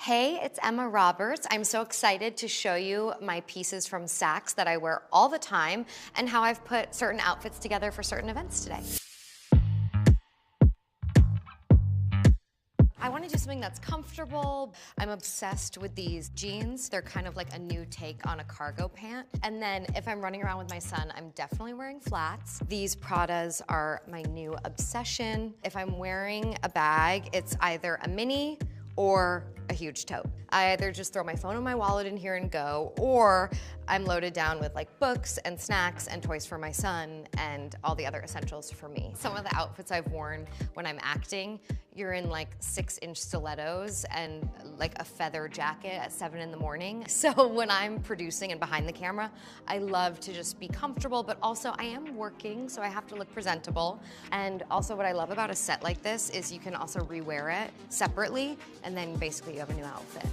Hey, it's Emma Roberts. I'm so excited to show you my pieces from Saks that I wear all the time and how I've put certain outfits together for certain events today. I want to do something that's comfortable. I'm obsessed with these jeans. They're kind of like a new take on a cargo pant. And then if I'm running around with my son, I'm definitely wearing flats. These Pradas are my new obsession. If I'm wearing a bag, it's either a mini or a huge tote. I either just throw my phone and my wallet in here and go, or I'm loaded down with like books and snacks and toys for my son and all the other essentials for me. Some of the outfits I've worn when I'm acting, you're in like 6-inch stilettos and like a feather jacket at 7 in the morning. So when I'm producing and behind the camera, I love to just be comfortable, but also I am working, so I have to look presentable. And also what I love about a set like this is you can also rewear it separately, and then basically you have a new outfit.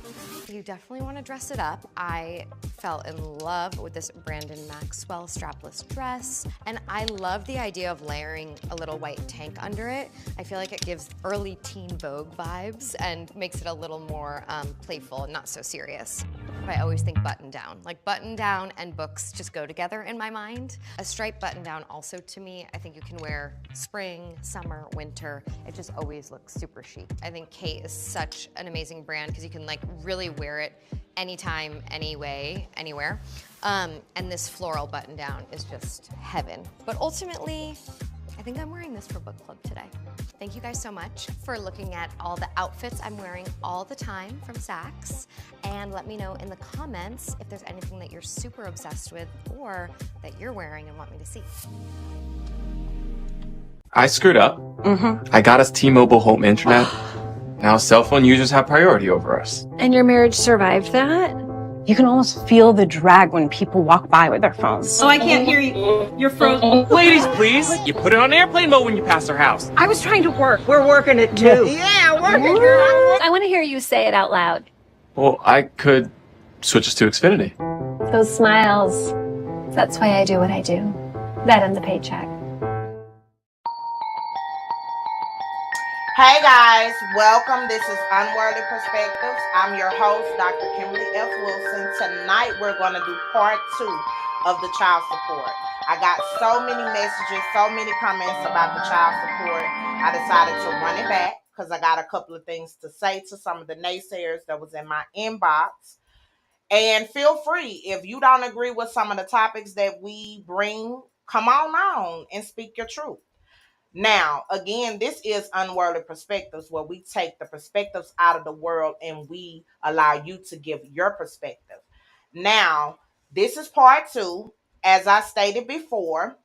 You definitely want to dress it up. I fell in love with this Brandon Maxwell strapless dress, and I love the idea of layering a little white tank under it. I feel like it gives early teen Vogue vibes and makes it a little more playful and not so serious. I always think button down. Like button down and books just go together in my mind. A striped button down also to me, I think you can wear spring, summer, winter. It just always looks super chic. I think Kate is such an amazing brand because you can like really wear it anytime, anyway, anywhere. And this floral button down is just heaven. But ultimately, I think I'm wearing this for book club today. Thank you guys so much for looking at all the outfits I'm wearing all the time from Saks. And let me know in the comments if there's anything that you're super obsessed with or that you're wearing and want me to see. I screwed up. I got us T-Mobile home internet. Now cell phone users have priority over us. And your marriage survived that? You can almost feel the drag when people walk by with their phones. Oh, I can't hear you. You're frozen. Ladies, please. You put it on airplane mode when you pass our house. I was trying to work. We're working it too. Yeah, working, girl. I want to hear you say it out loud. Well, I could switch us to Xfinity. Those smiles. That's why I do what I do. That and the paycheck. Hey guys, welcome. This is Unworldly Perspectives. I'm your host, Dr. Kimberly F. Wilson. Tonight we're going to do part 2 of the child support. I got so many messages, so many comments about the child support. I decided to run it back because I got a couple of things to say to some of the naysayers that was in my inbox. And feel free, if you don't agree with some of the topics that we bring, come on and speak your truth. Now, again, this is Unworldly Perspectives, where we take the perspectives out of the world and we allow you to give your perspective. Now, this is part 2. As I stated before,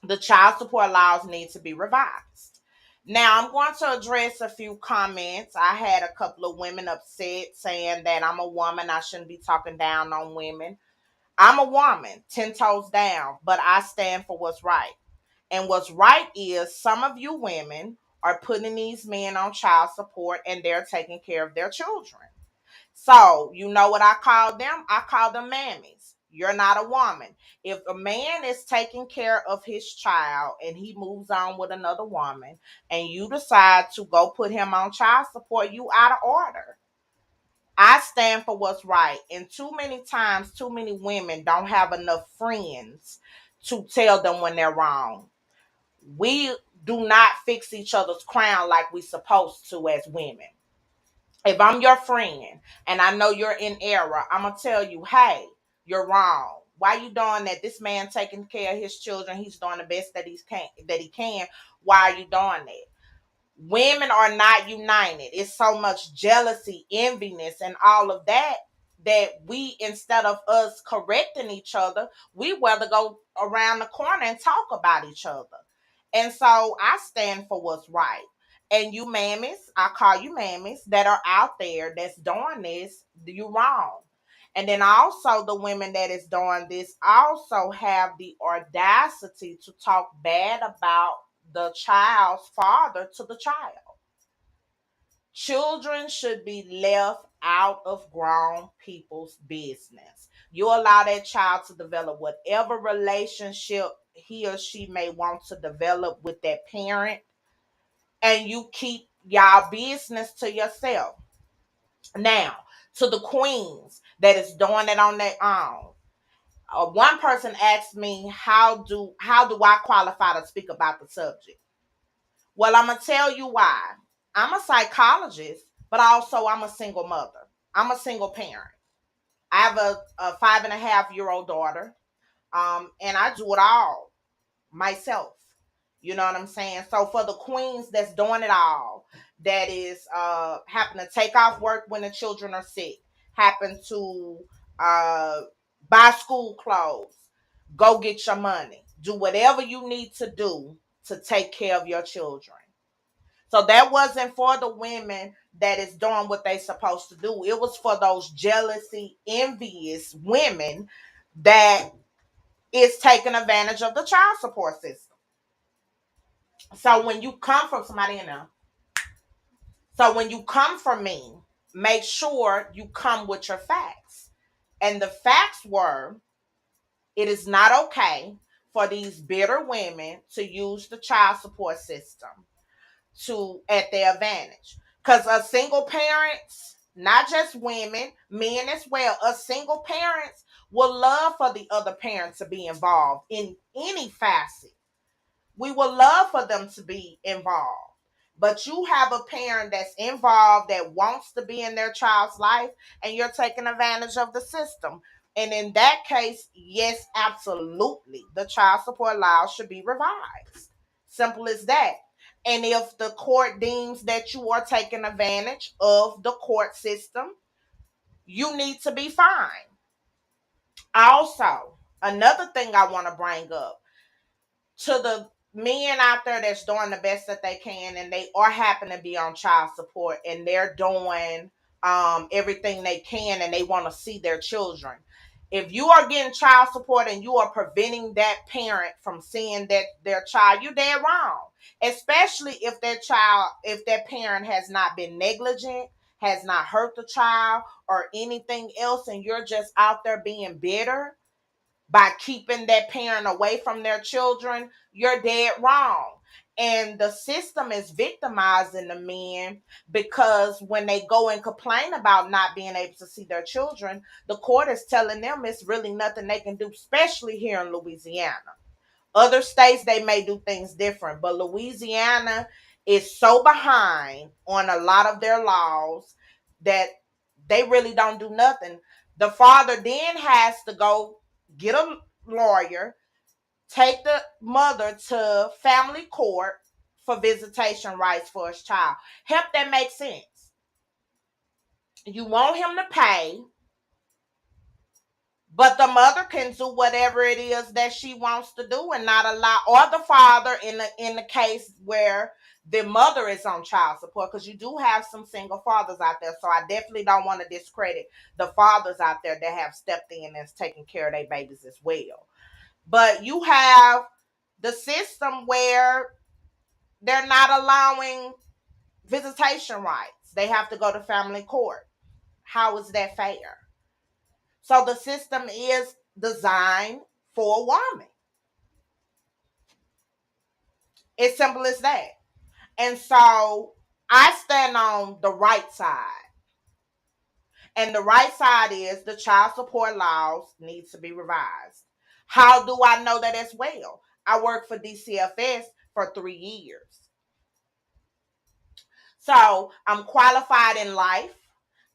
the child support laws need to be revised. Now, I'm going to address a few comments. I had a couple of women upset saying that I'm a woman. I shouldn't be talking down on women. I'm a woman, 10 toes down, but I stand for what's right. And what's right is some of you women are putting these men on child support and they're taking care of their children. So, you know what I call them? I call them mammies. You're not a woman. If a man is taking care of his child and he moves on with another woman and you decide to go put him on child support, you out of order. I stand for what's right. And too many times, too many women don't have enough friends to tell them when they're wrong. We do not fix each other's crown like we supposed to as women. If I'm your friend and I know you're in error, I'm going to tell you, hey, you're wrong. Why you doing that? This man taking care of his children. He's doing the best that he can. Why are you doing that? Women are not united. It's so much jealousy, enviness, and all of that we, instead of us correcting each other, we rather go around the corner and talk about each other. And so I stand for what's right. And you mammies, I call you mammies that are out there that's doing this, you wrong. And then also the women that is doing this also have the audacity to talk bad about the child's father to the child. Children should be left out of grown people's business. You allow that child to develop whatever relationship he or she may want to develop with that parent, and you keep y'all business to yourself. Now, to the queens that is doing it on their own. One person asked me, how do I qualify to speak about the subject? Well, I'm going to tell you why. I'm a psychologist, but also I'm a single mother. I'm a single parent. I have a 5.5-year-old daughter, and I do it all myself. You know what I'm saying? So for the queens that's doing it all, that is happen to take off work when the children are sick, happen to uh, buy school clothes, go get your money, do whatever you need to do to take care of your children. So that wasn't for the women that is doing what they supposed to do. It was for those jealousy, envious women that is taking advantage of the child support system. So when you come from somebody in there, so when you come from me, make sure you come with your facts. And the facts were, it is not okay for these bitter women to use the child support system to at their advantage. Because a single parents, not just women, men as well, us single parents will love for the other parent to be involved in any facet. We would love for them to be involved. But you have a parent that's involved that wants to be in their child's life, and you're taking advantage of the system. And in that case, yes, absolutely, the child support laws should be revised. Simple as that. And if the court deems that you are taking advantage of the court system, you need to be fined. Also, another thing I want to bring up to the men out there that's doing the best that they can, and they are happen to be on child support, and they're doing everything they can, and they want to see their children. If you are getting child support and you are preventing that parent from seeing that their child, you're dead wrong. Especially if that parent has not been negligent, has not hurt the child or anything else, and you're just out there being bitter by keeping that parent away from their children, you're dead wrong. And the system is victimizing the men, because when they go and complain about not being able to see their children, the court is telling them it's really nothing they can do, especially here in Louisiana. Other states, they may do things different, but Louisiana is so behind on a lot of their laws that they really don't do nothing. The father then has to go get a lawyer, take the mother to family court for visitation rights for his child. Help that make sense. You want him to pay, but the mother can do whatever it is that she wants to do and not allow, or the father in the case where the mother is on child support, because you do have some single fathers out there. So I definitely don't want to discredit the fathers out there that have stepped in and taken care of their babies as well. But you have the system where they're not allowing visitation rights. They have to go to family court. How is that fair? So the system is designed for a woman. It's simple as that. And so I stand on the right side. And the right side is the child support laws need to be revised. How do I know that as well? I worked for DCFS for 3 years. So I'm qualified in life.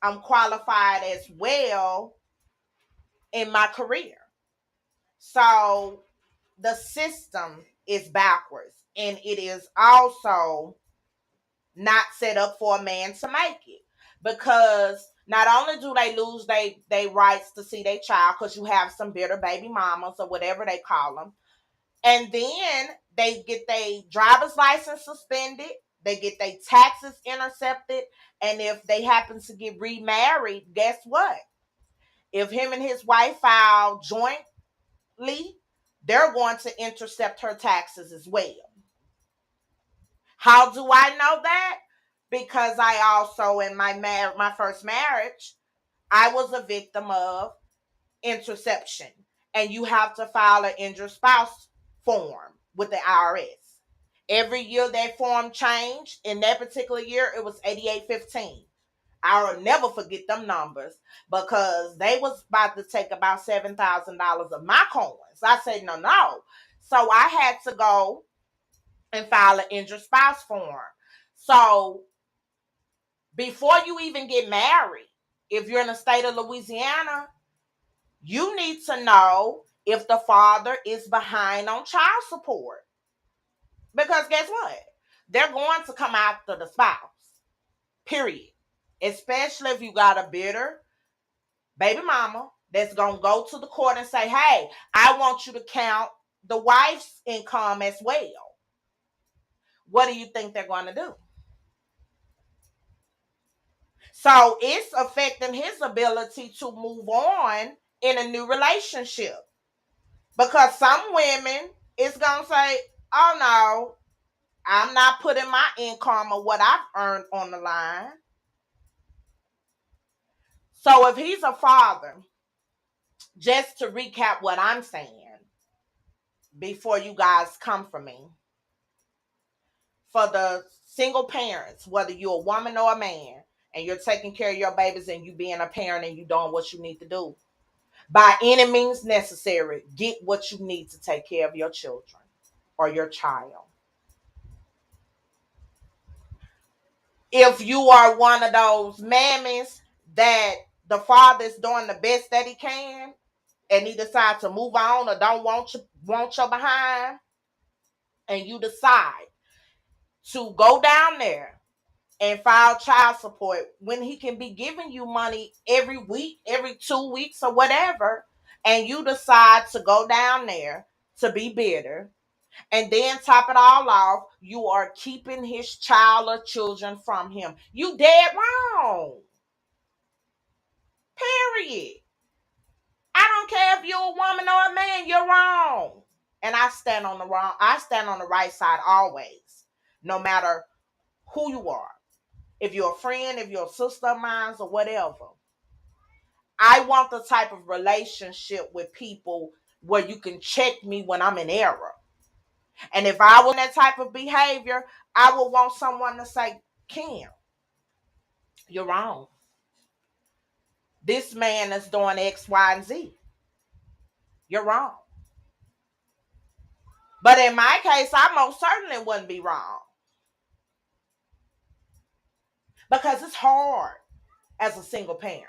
I'm qualified as well in my career. So the system is backwards, and it is also not set up for a man to make it, because not only do they lose they rights to see their child, because you have some bitter baby mamas or whatever they call them, and then they get their driver's license suspended, they get their taxes intercepted, and if they happen to get remarried, guess what? If him and his wife file jointly, they're going to intercept her taxes as well. How do I know that? Because I also, in my first marriage, I was a victim of interception. And you have to file an injured spouse form with the IRS. Every year that form changed. In that particular year, it was 8815. I'll never forget them numbers because they was about to take about $7,000 of my coins. I said, no. So I had to go and file an injured spouse form. So before you even get married, if you're in the state of Louisiana, you need to know if the father is behind on child support. Because guess what? They're going to come after the spouse. Period. Especially if you got a bitter baby mama that's going to go to the court and say, hey, I want you to count the wife's income as well. What do you think they're going to do? So it's affecting his ability to move on in a new relationship. Because some women is going to say, oh no, I'm not putting my income or what I've earned on the line. So if he's a father, just to recap what I'm saying before you guys come for me, for the single parents, whether you're a woman or a man, and you're taking care of your babies and you being a parent and you doing what you need to do, by any means necessary, get what you need to take care of your children or your child. If you are one of those mammies that the father's doing the best that he can and he decides to move on or don't want your behind, and you decide to go down there and file child support when he can be giving you money every week, every 2 weeks or whatever, and you decide to go down there to be bitter, and then top it all off, you are keeping his child or children from him. You dead wrong. Period. I don't care if you're a woman or a man, you're wrong. And I stand on the right side always, no matter who you are. If you're a friend, if you're a sister of mine, or whatever. I want the type of relationship with people where you can check me when I'm in error. And if I was that type of behavior, I would want someone to say, Kim, you're wrong. This man is doing X, Y, and Z. You're wrong. But in my case, I most certainly wouldn't be wrong. Because it's hard as a single parent.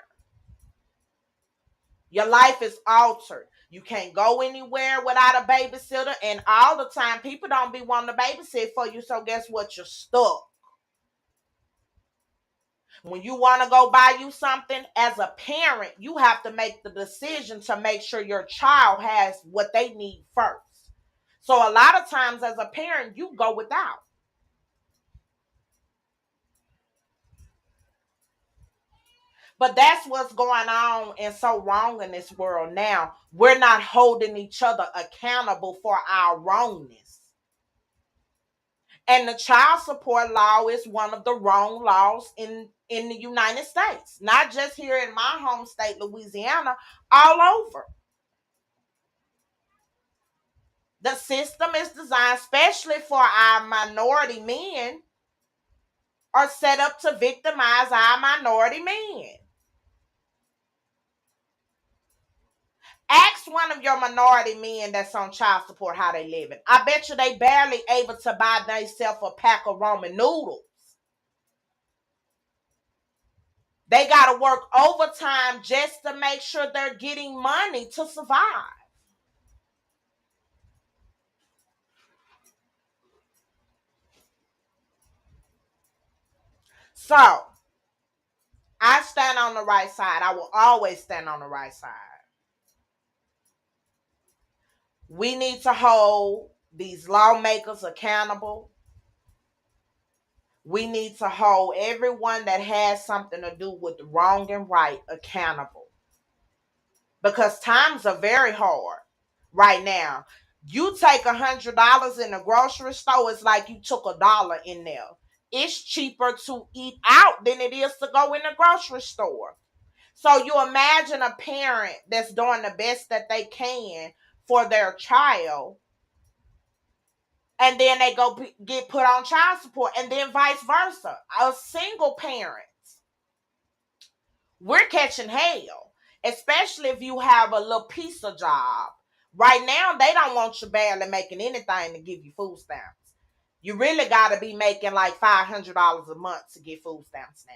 Your life is altered. You can't go anywhere without a babysitter. And all the time, people don't be wanting to babysit for you. So guess what? You're stuck. When you want to go buy you something, as a parent, you have to make the decision to make sure your child has what they need first. So a lot of times as a parent, you go without. But that's what's going on and so wrong in this world now. We're not holding each other accountable for our wrongness. And the child support law is one of the wrong laws in the United States. Not just here in my home state, Louisiana, all over. The system is designed, especially for our minority men, are set up to victimize our minority men. Ask one of your minority men that's on child support how they living. I bet you they barely able to buy themselves a pack of ramen noodles. They got to work overtime just to make sure they're getting money to survive. So, I stand on the right side. I will always stand on the right side. We need to hold these lawmakers accountable. We need to hold everyone that has something to do with wrong and right accountable. Because times are very hard right now. You take $100 in the grocery store, it's like you took $1 in there. It's cheaper to eat out than it is to go in the grocery store. So you imagine a parent that's doing the best that they can for their child, and then they go get put on child support, and then vice versa. A single parent we're catching hell, especially if you have a little piece of job. Right now, they don't want you barely making anything to give you food stamps. You really got to be making like $500 a month to get food stamps now.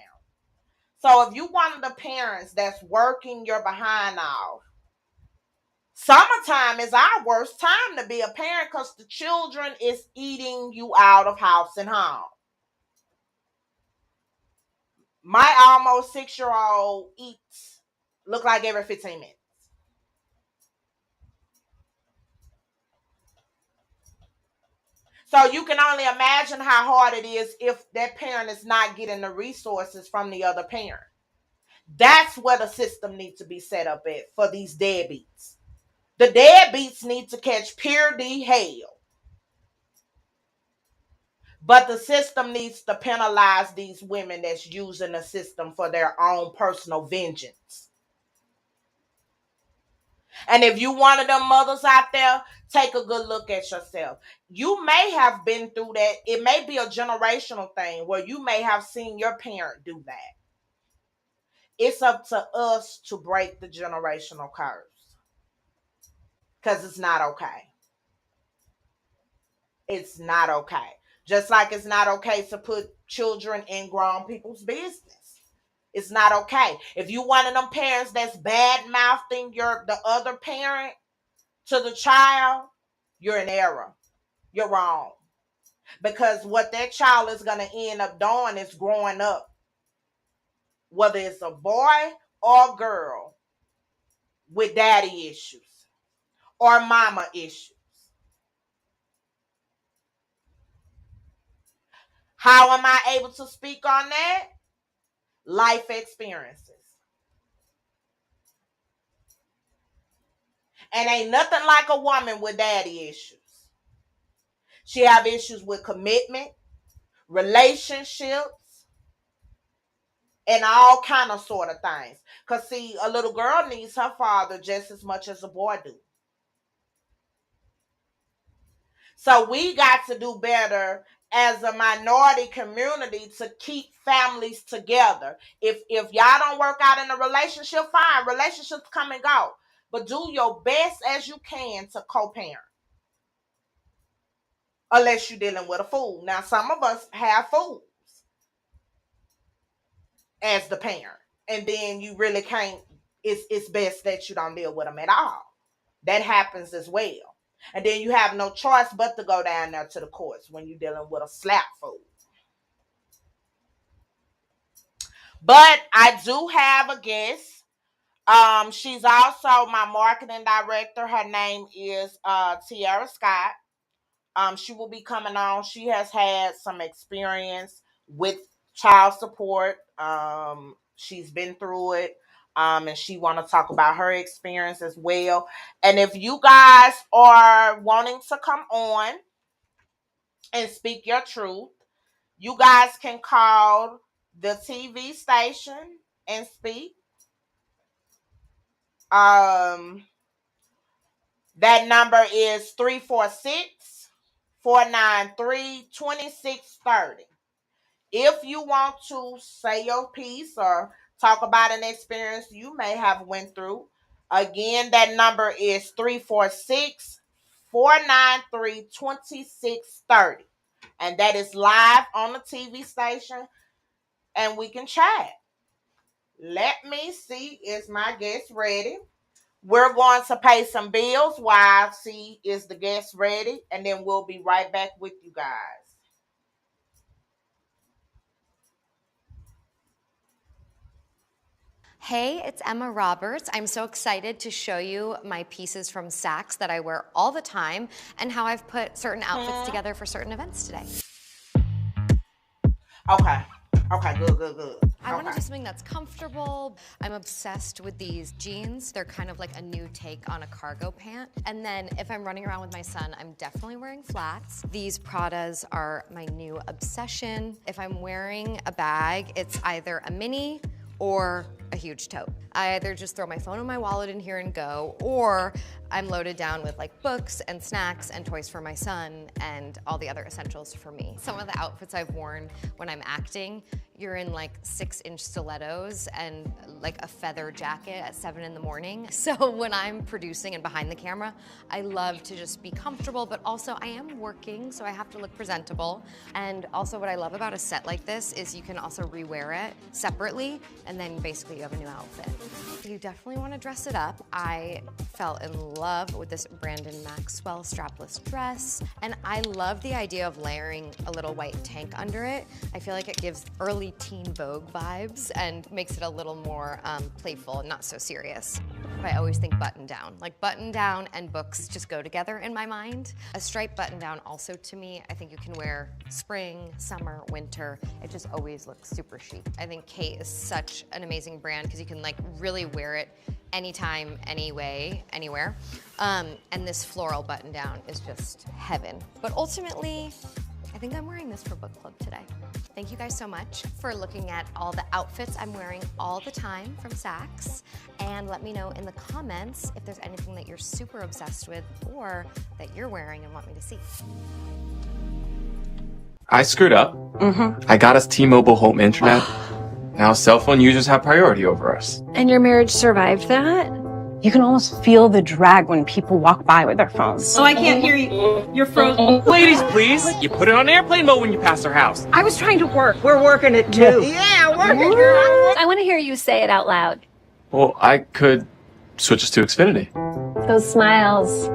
So if you one of the parents that's working your behind off, summertime is our worst time to be a parent because the children is eating you out of house and home. My almost 6-year-old eats, look like every 15 minutes. So you can only imagine how hard it is if that parent is not getting the resources from the other parent. That's where the system needs to be set up at for these deadbeats. The deadbeats need to catch pure D hell. But the system needs to penalize these women that's using the system for their own personal vengeance. And if you one of them mothers out there, take a good look at yourself. You may have been through that. It may be a generational thing where you may have seen your parent do that. It's up to us to break the generational curse. Because it's not okay. It's not okay. Just like it's not okay to put children in grown people's business. It's not okay. If you one of them parents that's bad mouthing the other parent to the child, you're in error. You're wrong. Because what that child is going to end up doing is growing up, whether it's a boy or girl, with daddy issues or mama issues. How am I able to speak on that? Life experiences. And ain't nothing like a woman with daddy issues. She have issues with commitment, relationships, and all kind of sort of things. Because see, a little girl needs her father just as much as a boy do. So we got to do better as a minority community to keep families together. If y'all don't work out in a relationship, fine. Relationships come and go. But do your best as you can to co-parent. Unless you're dealing with a fool. Now, some of us have fools as the parent. And then you really can't, it's best that you don't deal with them at all. That happens as well. And then you have no choice but to go down there to the courts when you're dealing with a slap fool. But I do have a guest. She's also my marketing director. Her name is Tiara Scott. She will be coming on. She has had some experience with child support. She's been through it. And she want to talk about her experience as well. And if you guys are wanting to come on and speak your truth, you guys can call the TV station and speak. That number is 346-493-2630. If you want to say your piece or talk about an experience you may have went through, again, that number is 346-493-2630. And that is live on the TV station, and we can chat. Let me see, is my guest ready? We're going to pay some bills while I see is the guest ready, and then we'll be right back with you guys. Hey, it's Emma Roberts. I'm so excited to show you my pieces from Saks that I wear all the time and how I've put certain outfits together for certain events today. Okay, good. I want to do something that's comfortable. I'm obsessed with these jeans. They're kind of like a new take on a cargo pant. And then if I'm running around with my son, I'm definitely wearing flats. These Pradas are my new obsession. If I'm wearing a bag, it's either a mini or a huge tote. I either just throw my phone and my wallet in here and go, or I'm loaded down with like books and snacks and toys for my son and all the other essentials for me. Some of the outfits I've worn when I'm acting, you're in like 6-inch stilettos and like a feather jacket at 7 in the morning. So when I'm producing and behind the camera, I love to just be comfortable, but also I am working, so I have to look presentable. And also what I love about a set like this is you can also rewear it separately, and then basically you have a new outfit. You definitely want to dress it up. I fell in love with this Brandon Maxwell strapless dress, and I love the idea of layering a little white tank under it. I feel like it gives early teen Vogue vibes and makes it a little more playful and not so serious. I always think button down. Like button down and books just go together in my mind. A striped button down also to me, I think you can wear spring, summer, winter. It just always looks super chic. I think Kate is such an amazing brand because you can like really wear it anytime, anyway, anywhere. And this floral button down is just heaven. But ultimately, I think I'm wearing this for book club today. Thank you guys so much for looking at all the outfits I'm wearing all the time from Saks. And let me know in the comments if there's anything that you're super obsessed with or that you're wearing and want me to see. I screwed up. I got us T-Mobile home internet. Now cell phone users have priority over us. And your marriage survived that? You can almost feel the drag when people walk by with their phones. Oh, I can't hear you. You're frozen. Ladies, please. You put it on airplane mode when you pass our house. I was trying to work. We're working it too. Yeah, working, girl. I want to hear you say it out loud. Well, I could switch us to Xfinity. Those smiles.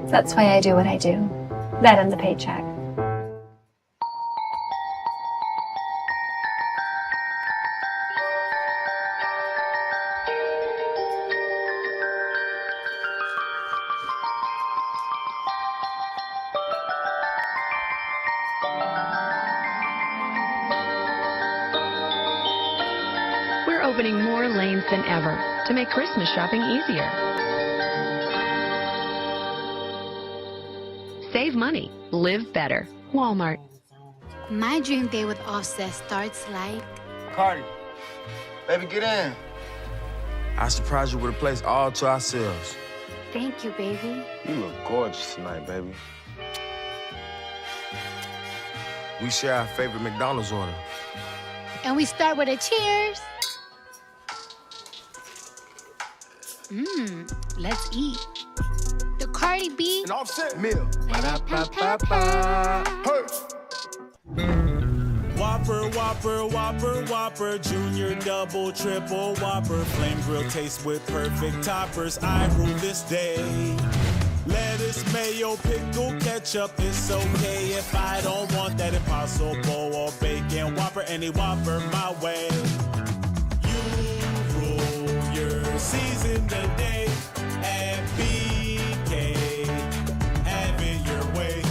That's why I do what I do. That and the paycheck. We're opening more lanes than ever to make Christmas shopping easier. Save money, live better. Walmart. My dream day with Offset starts like... Cardi, baby, get in. I surprised you with a place all to ourselves. Thank you, baby. You look gorgeous tonight, baby. We share our favorite McDonald's order. And we start with a cheers. Let's eat. The Cardi B. An Offset meal. Ba-da-ba-ba-ba. Whopper, Whopper, Whopper, Whopper, Junior, Double, Triple, Whopper, Flame Grill taste with perfect toppers. I rule this day. Lettuce, mayo, pickle, ketchup, it's okay if I don't want that Impossible or bacon Whopper, any Whopper my way. You rule your season today at BK. Have it your way.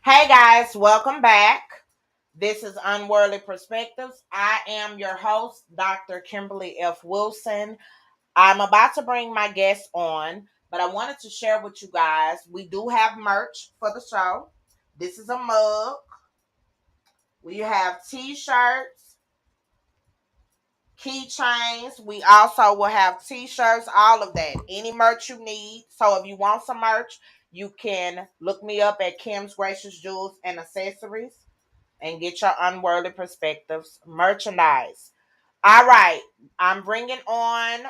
Hey guys, welcome back. This is Unworldly Perspectives. I am your host, Dr. Kimberly F. Wilson. I'm about to bring my guest on, but I wanted to share with you guys, we do have merch for the show. This is a mug. We have t-shirts, keychains. We also will have t-shirts, all of that. Any merch you need. So if you want some merch, you can look me up at Kim's Gracious Jewels and Accessories and get your Unworldly Perspectives merchandise. All right. I'm bringing on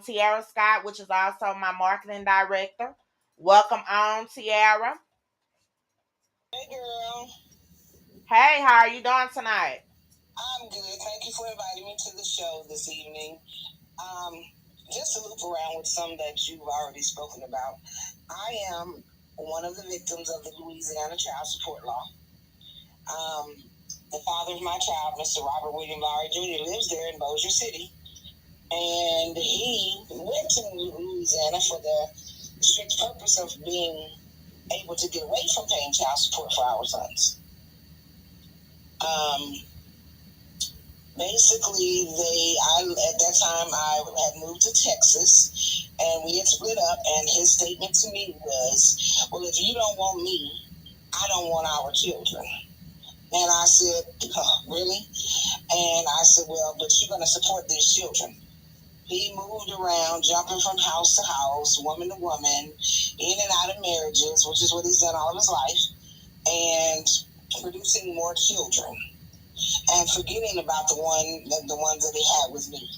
Tiara Scott, which is also my marketing director. Welcome on, Tiara. Hey, girl. Hey, how are you doing tonight? I'm good. Thank you for inviting me to the show this evening. Just to loop around with some that you've already spoken about, I am one of the victims of the Louisiana child support law. The father of my child, Mr. Robert William Lowry Jr., lives there in Bossier City. And he went to Louisiana for the strict purpose of being able to get away from paying child support for our sons. Basically, at that time, I had moved to Texas, and we had split up, and his statement to me was, well, if you don't want me, I don't want our children. And I said, oh, really? And I said, well, but you're going to support these children. He moved around, jumping from house to house, woman to woman, in and out of marriages, which is what he's done all of his life, and producing more children, and forgetting about the ones that he had with me.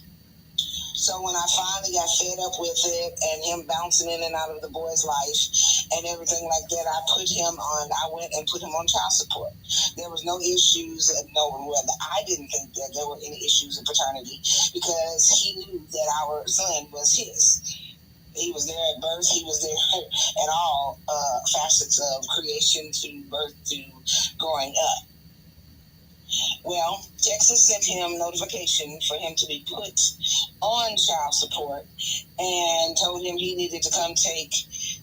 So when I finally got fed up with it and him bouncing in and out of the boy's life and everything like that, I went and put him on child support. There was no issues, I didn't think that there were any issues of paternity because he knew that our son was his. He was there at birth. He was there at all facets of creation to birth to growing up. Well, Texas sent him notification for him to be put on child support and told him he needed to come take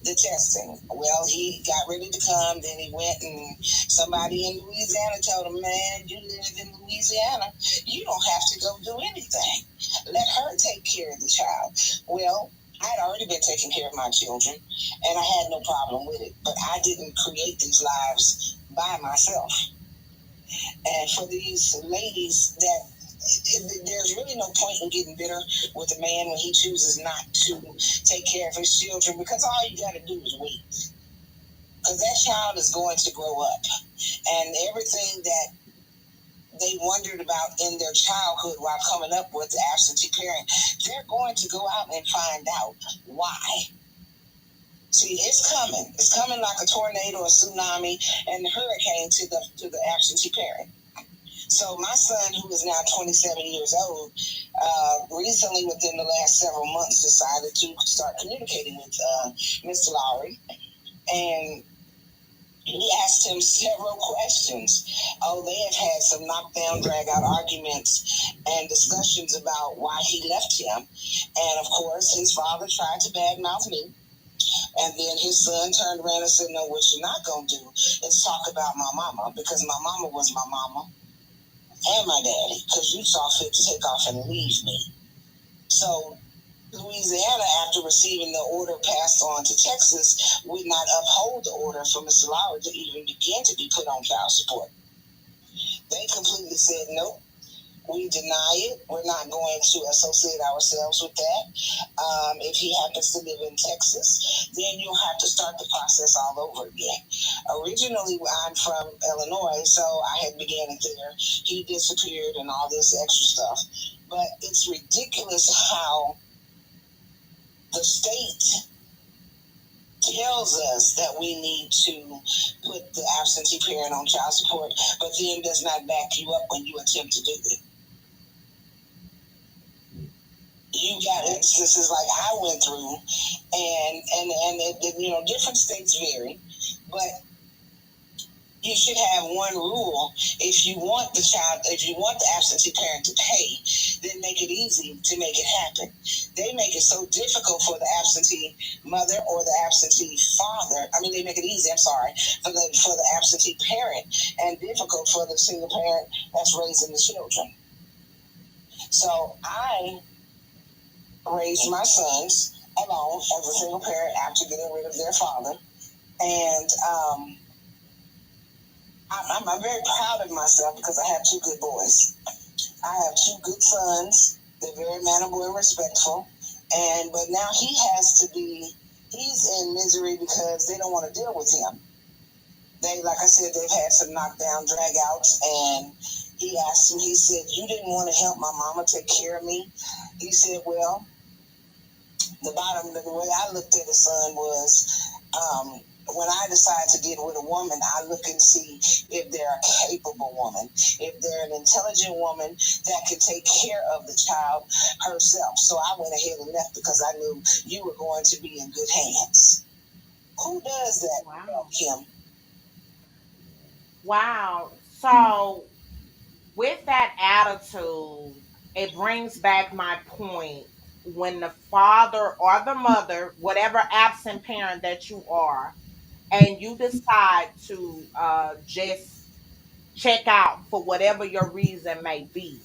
the testing. Well, he got ready to come, then he went and somebody in Louisiana told him, man, you live in Louisiana, you don't have to go do anything. Let her take care of the child. Well, I had already been taking care of my children, and I had no problem with it, but I didn't create these lives by myself. And for these ladies there's really no point in getting bitter with a man when he chooses not to take care of his children, because all you got to do is wait. Because that child is going to grow up. And everything that they wondered about in their childhood while coming up with the absentee parent, they're going to go out and find out why. See, it's coming. It's coming like a tornado, a tsunami, and a hurricane to the absentee parent. So my son, who is now 27 years old, recently within the last several months decided to start communicating with Mr. Lowry. And he asked him several questions. Oh, they have had some knockdown, drag-out arguments and discussions about why he left him. And, of course, his father tried to badmouth me. And then his son turned around and said, no, what you're not going to do is talk about my mama, because my mama was my mama and my daddy, because you saw fit to take off and leave me. So Louisiana, after receiving the order passed on to Texas, would not uphold the order for Mr. Lowry to even begin to be put on child support. They completely said, nope, we deny it. We're not going to associate ourselves with that. If he happens to live in Texas, then you'll have to start the process all over again. Originally, I'm from Illinois, so I had began it there. He disappeared and all this extra stuff. But it's ridiculous how the state tells us that we need to put the absentee parent on child support, but then does not back you up when you attempt to do it. You got instances like I went through, and different states vary, but you should have one rule. If you want the absentee parent to pay, then make it easy to make it happen. They make it so difficult for the absentee mother or the absentee father. I mean, they make it easy, for the absentee parent, and difficult for the single parent that's raising the children. So I raised my sons alone as a single parent after getting rid of their father. And I'm very proud of myself because I have two good boys. I have two good sons. They're very mannerable and respectful. But now he's in misery because they don't want to deal with him. Like I said, they've had some knockdown, drag outs, and he asked him, he said, you didn't want to help my mama take care of me? He said, well, the way I looked at his son was, when I decide to get with a woman, I look and see if they're a capable woman, if they're an intelligent woman that can take care of the child herself. So I went ahead and left because I knew you were going to be in good hands. Who does that? Wow. Kim. Wow. So with that attitude, it brings back my point. When the father or the mother, whatever absent parent that you are, and you decide to just check out for whatever your reason may be,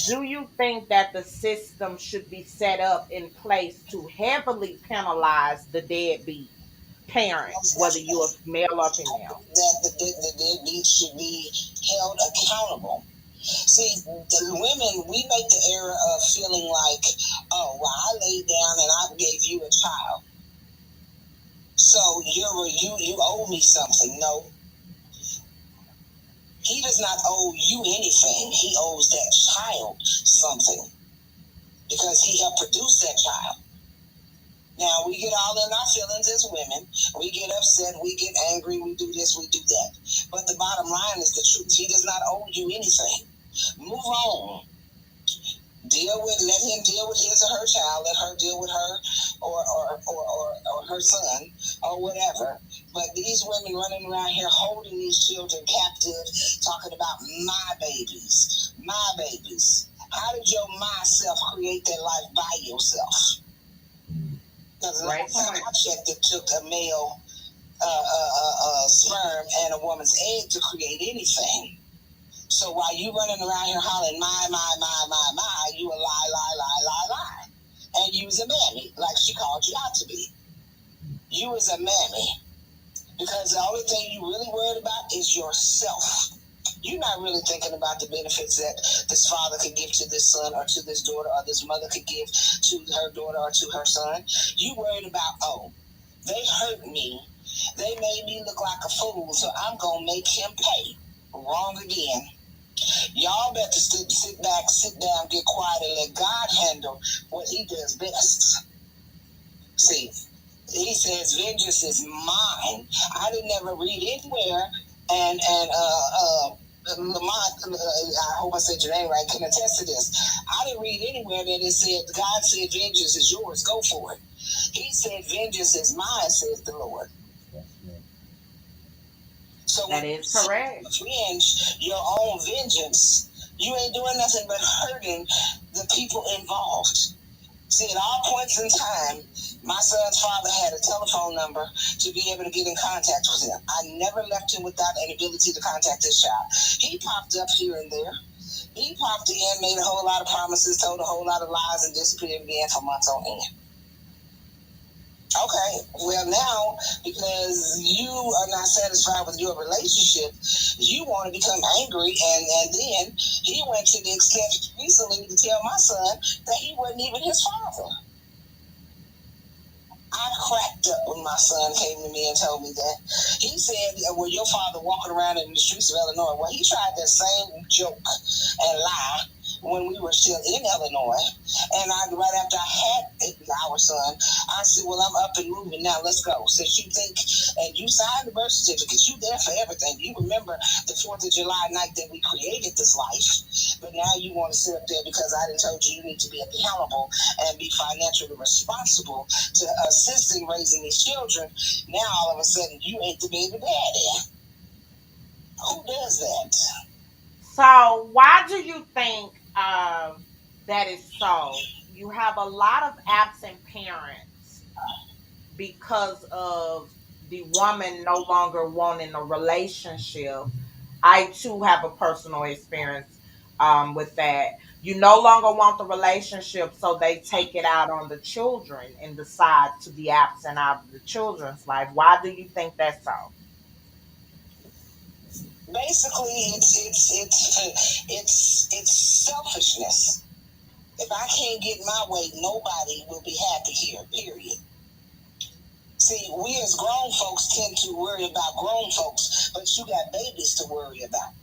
do you think that the system should be set up in place to heavily penalize the deadbeat parent, whether you're a male or female? That the deadbeat should be held accountable. See, the women, we make the error of feeling like, oh, well, I laid down and I gave you a child, so you owe me something. No, he does not owe you anything. He owes that child something because he helped produce that child. Now, we get all in our feelings as women. We get upset, we get angry, we do this, we do that. But the bottom line is the truth. He does not owe you anything. Move on. Let him deal with his or her child. Let her deal with her or her son or whatever. But these women running around here holding these children captive, talking about my babies, my babies. How did your myself create that life by yourself? Because the last time I checked, it took a male sperm and a woman's egg to create anything. So while you running around here hollering, my, you a lie. And you was a mammy, like she called you out to be. You was a mammy. Because the only thing you really worried about is yourself. You're not really thinking about the benefits that this father could give to this son or to this daughter or this mother could give to her daughter or to her son. You worried about, oh, they hurt me. They made me look like a fool, so I'm going to make him pay. Wrong again. Y'all better sit back, sit down, get quiet, and let God handle what he does best. See, he says, vengeance is mine. I didn't ever read anywhere, and Lamont, I hope I said your name right, can attest to this. I didn't read anywhere that it said, God said, vengeance is yours, go for it. He said, vengeance is mine, says the Lord. So that is correct. Revenge, your own vengeance, you ain't doing nothing but hurting the people involved. See, at all points in time, my son's father had a telephone number to be able to get in contact with him. I never left him without an ability to contact his child. He popped up here and there. He popped in, made a whole lot of promises, told a whole lot of lies, and disappeared again for months on end. Okay, well now, because you are not satisfied with your relationship, you want to become angry, and then he went to the extent recently to tell my son that he wasn't even his father. I cracked up when my son came to me and told me that. He said, well, your father walking around in the streets of Illinois. Well, he tried that same joke and lie when we were still in Illinois. And right after I had our son, I said, well, I'm up and moving now. Let's go. Since you think, and you signed the birth certificate, you there for everything. You remember the 4th of July night that we created this life. But now you want to sit up there because I done told you need to be accountable and be financially responsible to assist in raising these children. Now all of a sudden you ain't the baby daddy. Who does that? So why do you think that is so? You have a lot of absent parents because of the woman no longer wanting a relationship. I too have a personal experience with that. You no longer want the relationship, so they take it out on the children and decide to be absent out of the children's life. Why do you think that's so? Basically, it's selfishness. If I can't get my way, nobody will be happy here, period. See, we as grown folks tend to worry about grown folks, but you got babies to worry about.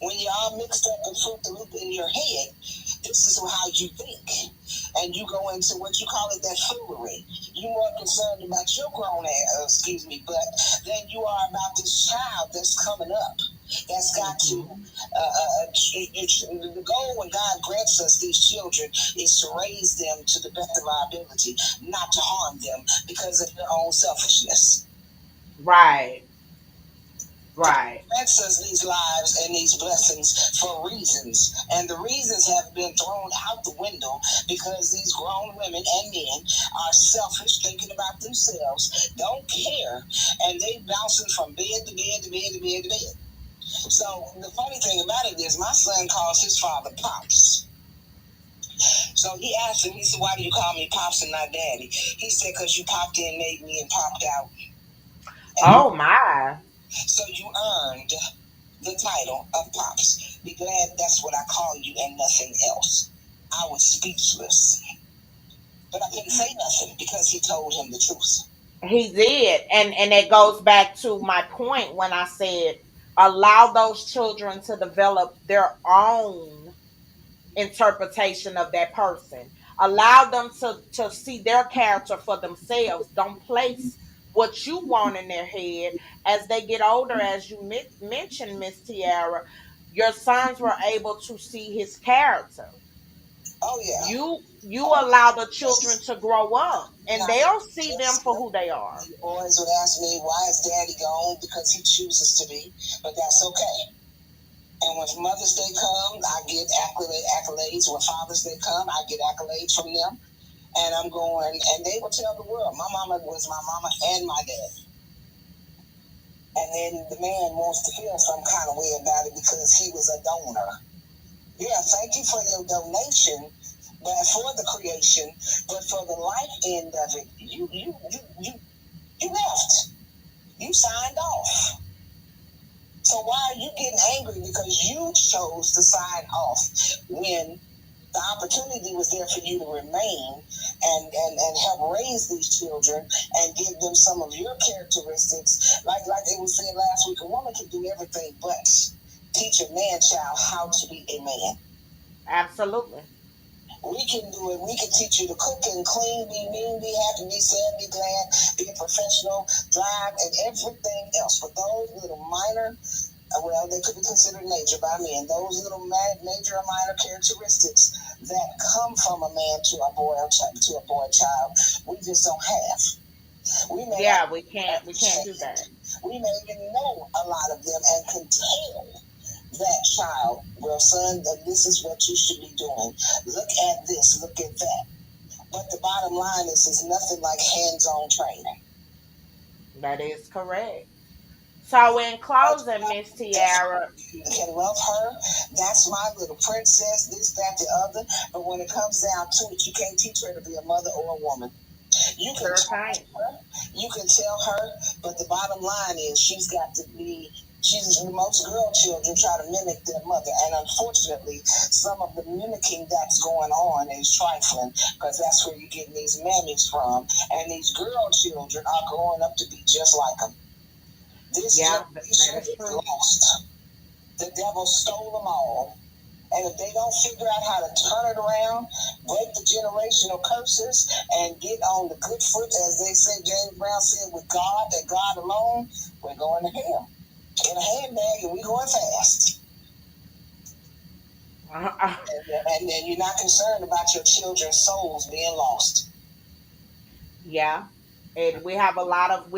When you're all mixed up and fruit the loop in your head, this is how you think. And you go into what you call it, that foolery. You're more concerned about your grown ass, but then you are about this child that's coming up. That's got to, the goal when God grants us these children is to raise them to the best of our ability, not to harm them because of their own selfishness. Right. Right. Grants us these lives and these blessings for reasons. And the reasons have been thrown out the window because these grown women and men are selfish, thinking about themselves, don't care, and they bouncing from bed to bed to bed to bed to bed. So the funny thing about it is my son calls his father Pops. So he asked him, he said, why do you call me Pops and not Daddy? He said, because you popped in, made me, and popped out. Oh, my. So you earned the title of Pops. Be glad that's what I call you and nothing else. I was speechless. But I couldn't say nothing because he told him the truth. He did. And it goes back to my point when I said allow those children to develop their own interpretation of that person. Allow them to see their character for themselves. Don't place what you want in their head as they get older. As you mentioned, Miss Tiara, your sons were able to see his character. Oh yeah. You allow the children to grow up and Not they'll see them just for who they are. the boys would ask me, why is daddy gone? Because he chooses to be, but that's okay. And when Mother's Day comes, I get accolades. When Father's Day comes, I get accolades from them. And I'm going, and they will tell the world, my mama was my mama and my dad. And then the man wants to feel some kind of way about it because he was a donor. Yeah, thank you for your donation, but for the creation, but for the life end of it, you left. You signed off. So why are you getting angry because you chose to sign off when the opportunity was there for you to remain and help raise these children and give them some of your characteristics? Like they were saying last week, a woman can do everything but teach a man child how to be a man. Absolutely. We can do it. We can teach you to cook and clean, be mean, be happy, be sad, be glad, be a professional, drive, and everything else. But those little minor, well, they could be considered major by men. Those little major or minor characteristics that come from a man to a boy or to a boy child, we just don't have. We can't do that. We may even know a lot of them and can tell that child, well, son, this is what you should be doing. Look at this, look at that. But the bottom line is, it's nothing like hands-on training. That is correct. So in closing, Miss Tiara, you can love her. That's my little princess, this, that, the other. But when it comes down to it, you can't teach her to be a mother or a woman. You can tell her, but the bottom line is she's got to be. Most girl children try to mimic their mother, and unfortunately, some of the mimicking that's going on is trifling because that's where you're getting these mammies from, and these girl children are growing up to be just like them. This generation is lost. The devil stole them all. And if they don't figure out how to turn it around, break the generational curses, and get on the good foot, as they say, James Brown said, with God and God alone, we're going to hell. In a handbag, and we're going fast. And then you're not concerned about your children's souls being lost. Yeah. And we have a lot of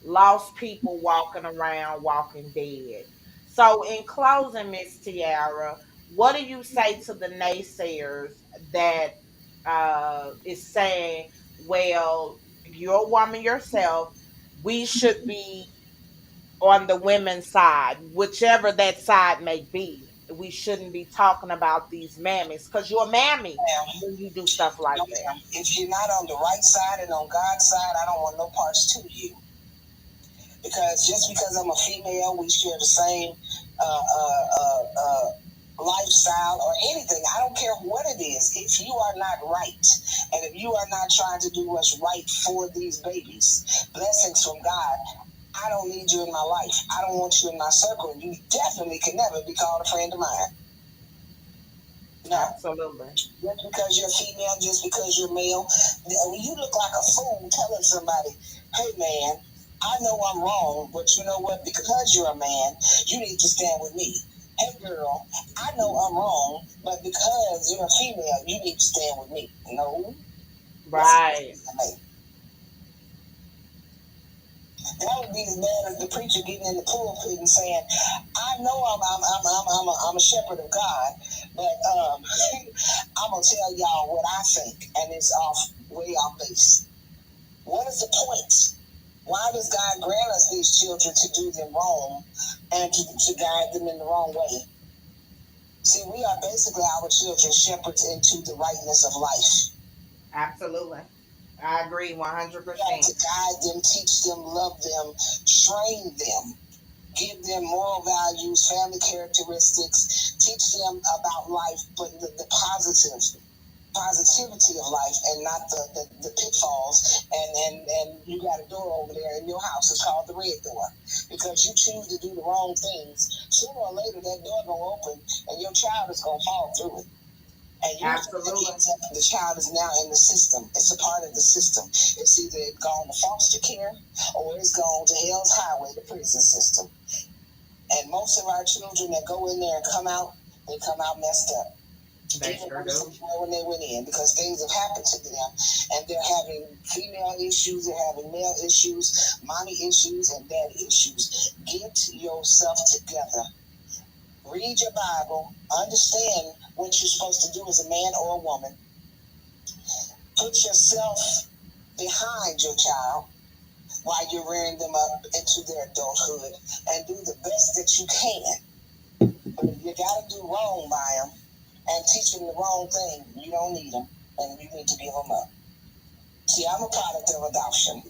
lost people walking around, walking dead. So, in closing, Miss Tiara, what do you say to the naysayers that is saying, "Well, you're a woman yourself. We should be on the women's side, whichever that side may be. We shouldn't be talking about these mammies because you're a mammy when you do stuff like that." If you're not on the right side and on God's side, I don't want no parts to you. Because just because I'm a female, we share the same lifestyle or anything. I don't care what it is. If you are not right, and if you are not trying to do what's right for these babies, blessings from God, I don't need you in my life. I don't want you in my circle. And you definitely can never be called a friend of mine. No. Absolutely. Just because you're female, just because you're male, you look like a fool telling somebody, hey man, I know I'm wrong, but you know what? Because you're a man, you need to stand with me. Hey girl, I know I'm wrong, but because you're a female, you need to stand with me. No. Right. That would be as bad as the preacher getting in the pulpit and saying, I know I'm a shepherd of God, but I'm going to tell y'all what I think, and it's way off base. What is the point? Why does God grant us these children to do them wrong and to guide them in the wrong way? See, we are basically our children shepherds into the rightness of life. Absolutely. I agree 100%. To guide them, teach them, love them, train them give them moral values, family characteristics, teach them about life, but the positivity of life and not the pitfalls. And you got a door over there in your house. It's called the red door. Because you choose to do the wrong things, sooner or later that door gonna open and your child is gonna fall through it. And the child is now in the system. It's a part of the system. It's either gone to foster care or it's gone to Hell's Highway, the prison system. And most of our children that go in there and come out, they come out messed up. Even when they went in, because things have happened to them, and they're having female issues, they're having male issues, mommy issues, and daddy issues. Get yourself together. Read your Bible. Understand what you're supposed to do as a man or a woman. Put yourself behind your child while you're rearing them up into their adulthood, and do the best that you can. But if you got to do wrong by them and teach them the wrong thing, you don't need them, and you need to give them up. See, I'm a product of adoption.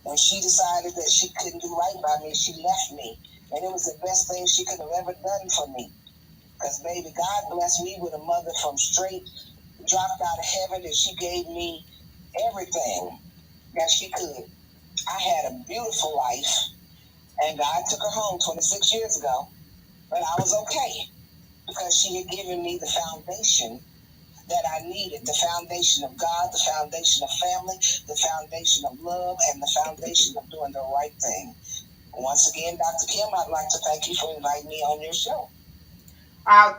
When she decided that she couldn't do right by me, she left me. And it was the best thing she could have ever done for me. Because, baby, God blessed me with a mother from straight, dropped out of heaven, and she gave me everything that she could. I had a beautiful life, and God took her home 26 years ago, but I was okay because she had given me the foundation that I needed, the foundation of God, the foundation of family, the foundation of love, and the foundation of doing the right thing. Once again, Dr. Kim, I'd like to thank you for inviting me on your show.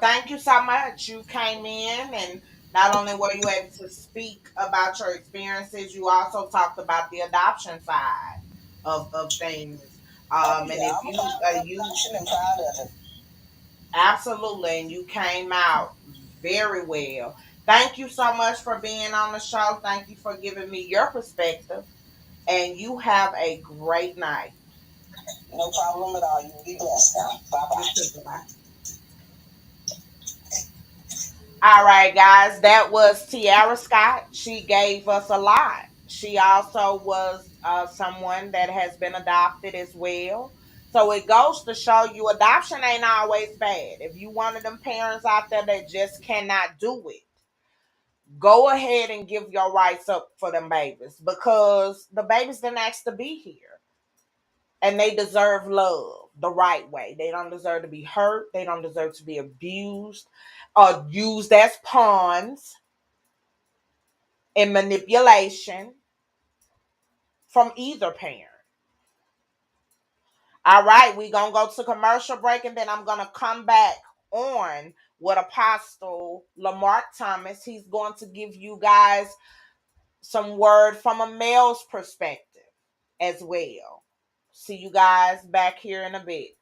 Thank you so much. You came in, and not only were you able to speak about your experiences, you also talked about the adoption side of things. And if you and proud of it. Absolutely, and you came out very well. Thank you so much for being on the show. Thank you for giving me your perspective, and you have a great night. No problem at all. You be blessed now. Bye-bye. All right, guys, that was Tiara Scott. She gave us a lot. She also was someone that has been adopted as well. So it goes to show you adoption ain't always bad. If you one of them parents out there that just cannot do it, go ahead and give your rights up for them babies, because the babies didn't ask to be here. And they deserve love the right way. They don't deserve to be hurt. They don't deserve to be abused or used as pawns in manipulation from either parent. All right, we're going to go to commercial break, and then I'm going to come back on with Apostle Lamarck Thomas. He's going to give you guys some word from a male's perspective as well. See you guys back here in a bit.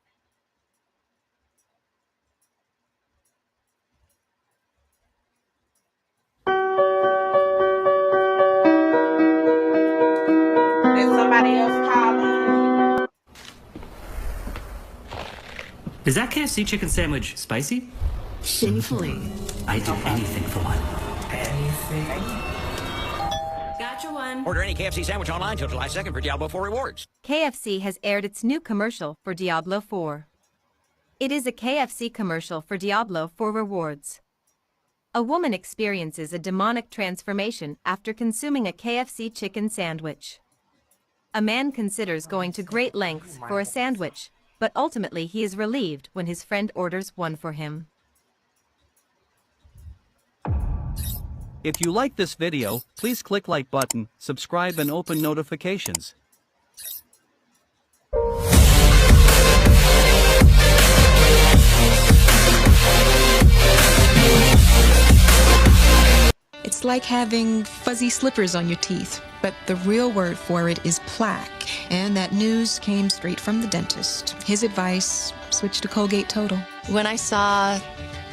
Did somebody else call in? Is that KFC chicken sandwich spicy? Shamefully. I'd do anything for one. Anything? Gotcha one. Order any KFC sandwich online till July 2nd for Diablo 4 rewards. KFC has aired its new commercial for Diablo 4. It is a KFC commercial for Diablo 4 rewards. A woman experiences a demonic transformation after consuming a KFC chicken sandwich. A man considers going to great lengths for a sandwich, but ultimately he is relieved when his friend orders one for him. If you like this video, please click like button, subscribe and open notifications. It's like having fuzzy slippers on your teeth, but the real word for it is plaque. And that news came straight from the dentist. His advice, switch to Colgate Total. When I saw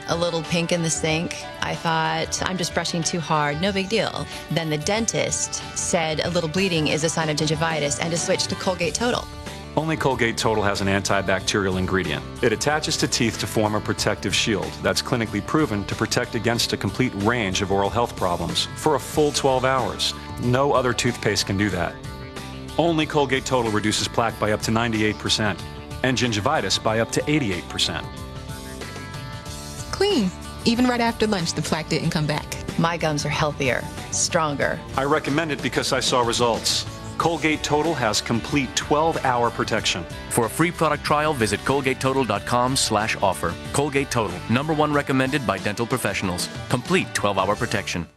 a little pink in the sink, I thought, I'm just brushing too hard, no big deal. Then the dentist said a little bleeding is a sign of gingivitis and to switch to Colgate Total. Only Colgate Total has an antibacterial ingredient. It attaches to teeth to form a protective shield that's clinically proven to protect against a complete range of oral health problems for a full 12 hours. No other toothpaste can do that. Only Colgate Total reduces plaque by up to 98%. and gingivitis by up to 88%. Clean. Even right after lunch, the plaque didn't come back. My gums are healthier, stronger. I recommend it because I saw results. Colgate Total has complete 12-hour protection. For a free product trial, visit colgatetotal.com/offer. Colgate Total, #1 recommended by dental professionals. Complete 12-hour protection.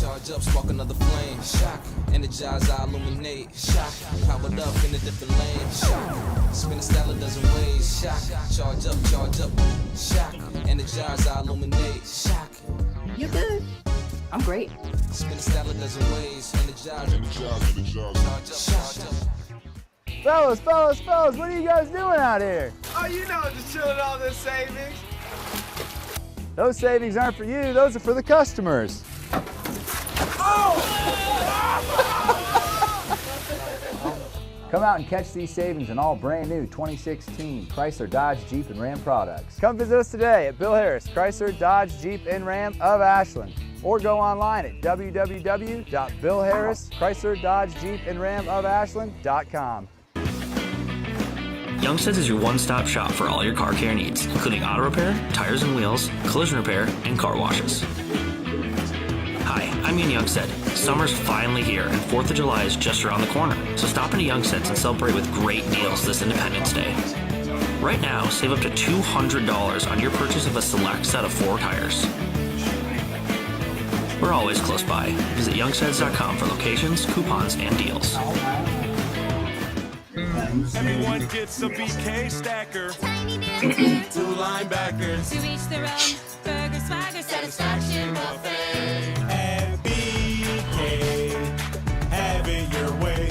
Charge up, spark another flame. Shock, energize, I illuminate. Shock, powered up in a different lane. Shock, spin a style a dozen ways. Shock, charge up, shock, energize, I illuminate. Shock, You good? I'm great. spin a style a dozen ways. Energize, charge up. Fellas, what are you guys doing out here? Oh, you know, just chilling all this savings. Those savings aren't for you, those are for the customers. Come out and catch these savings on all brand new 2016 Chrysler, Dodge, Jeep, and Ram products. Come visit us today at Bill Harris, Chrysler, Dodge, Jeep, and Ram of Ashland. Or go online at www.billharris.com. Youngsteads is your one-stop shop for all your car care needs, including auto repair, tires and wheels, collision repair, and car washes. Hi, I'm Ian Youngstead. Summer's finally here, and 4th of July is just around the corner, so stop into Youngsteads and celebrate with great deals this Independence Day. Right now, save up to $200 on your purchase of a select set of 4 tires. We're always close by. Visit youngsteads.com for locations, coupons, and deals. Everyone gets a BK stacker. 2 linebackers. To each their own. Burger, swagger, satisfaction, buffet. And BK, have it your way.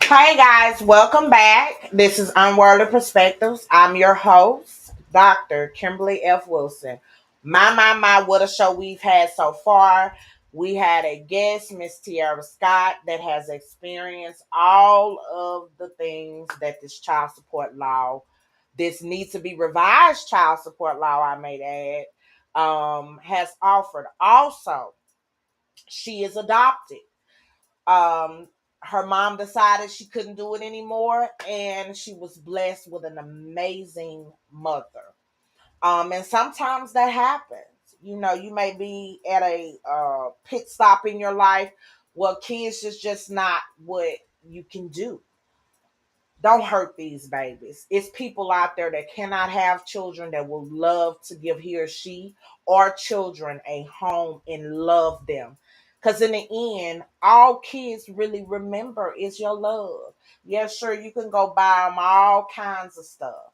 Hey guys, welcome back. This is Unworldly Perspectives. I'm your host, Dr. Kimberly F. Wilson. My, what a show we've had so far. We had a guest, Miss Tiara Scott, that has experienced all of the things that this child support law, this needs to be revised child support law, I may add, has offered. Also, she is adopted. Her mom decided she couldn't do it anymore, and she was blessed with an amazing mother. And sometimes that happens. You know, you may be at a pit stop in your life. Well, kids is just not what you can do. Don't hurt these babies. It's people out there that cannot have children that will love to give he or she or children a home and love them. Because in the end, all kids really remember is your love. Yeah, sure, you can go buy them all kinds of stuff.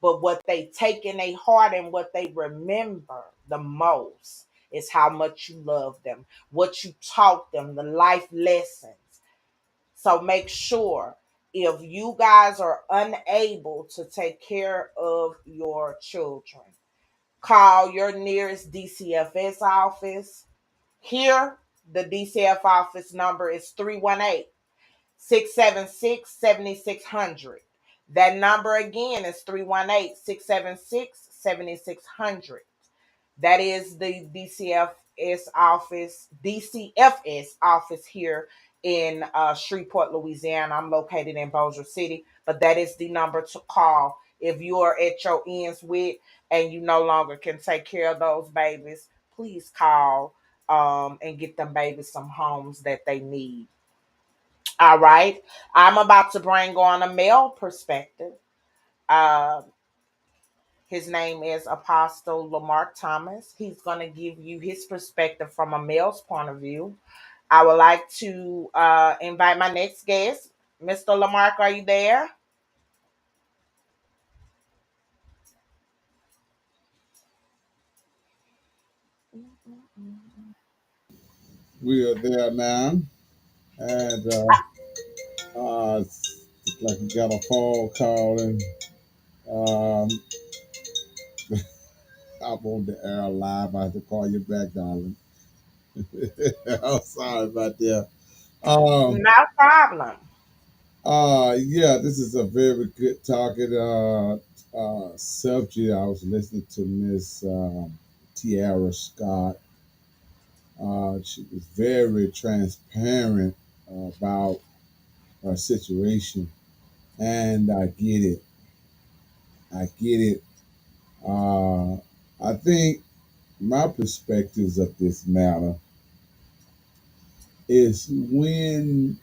But what they take in their heart and what they remember the most is how much you love them, what you taught them, the life lessons. So make sure if you guys are unable to take care of your children, call your nearest DCFS office. Here, the DCF office number is 318-676-7600. That number again is 318-676-7600. That is the DCFS office here in Shreveport, Louisiana. I'm located in Bossier City, but that is the number to call if you are at your ends with and you no longer can take care of those babies. Please call and get them babies some homes that they need. All right. I'm about to bring on a male perspective. His name is Apostle Lamarck Thomas. He's going to give you his perspective from a male's point of view. I would like to invite my next guest. Mr. Lamarck, are you there? We are there now. And it's like we got a phone call and I'm on the air live. I have to call you back, darling. I'm sorry about that. No problem. Yeah, this is a very good talking subject. I was listening to Miss Tiara Scott. She was very transparent about her situation, and I get it. I get it. Uh, I think my perspectives of this matter is when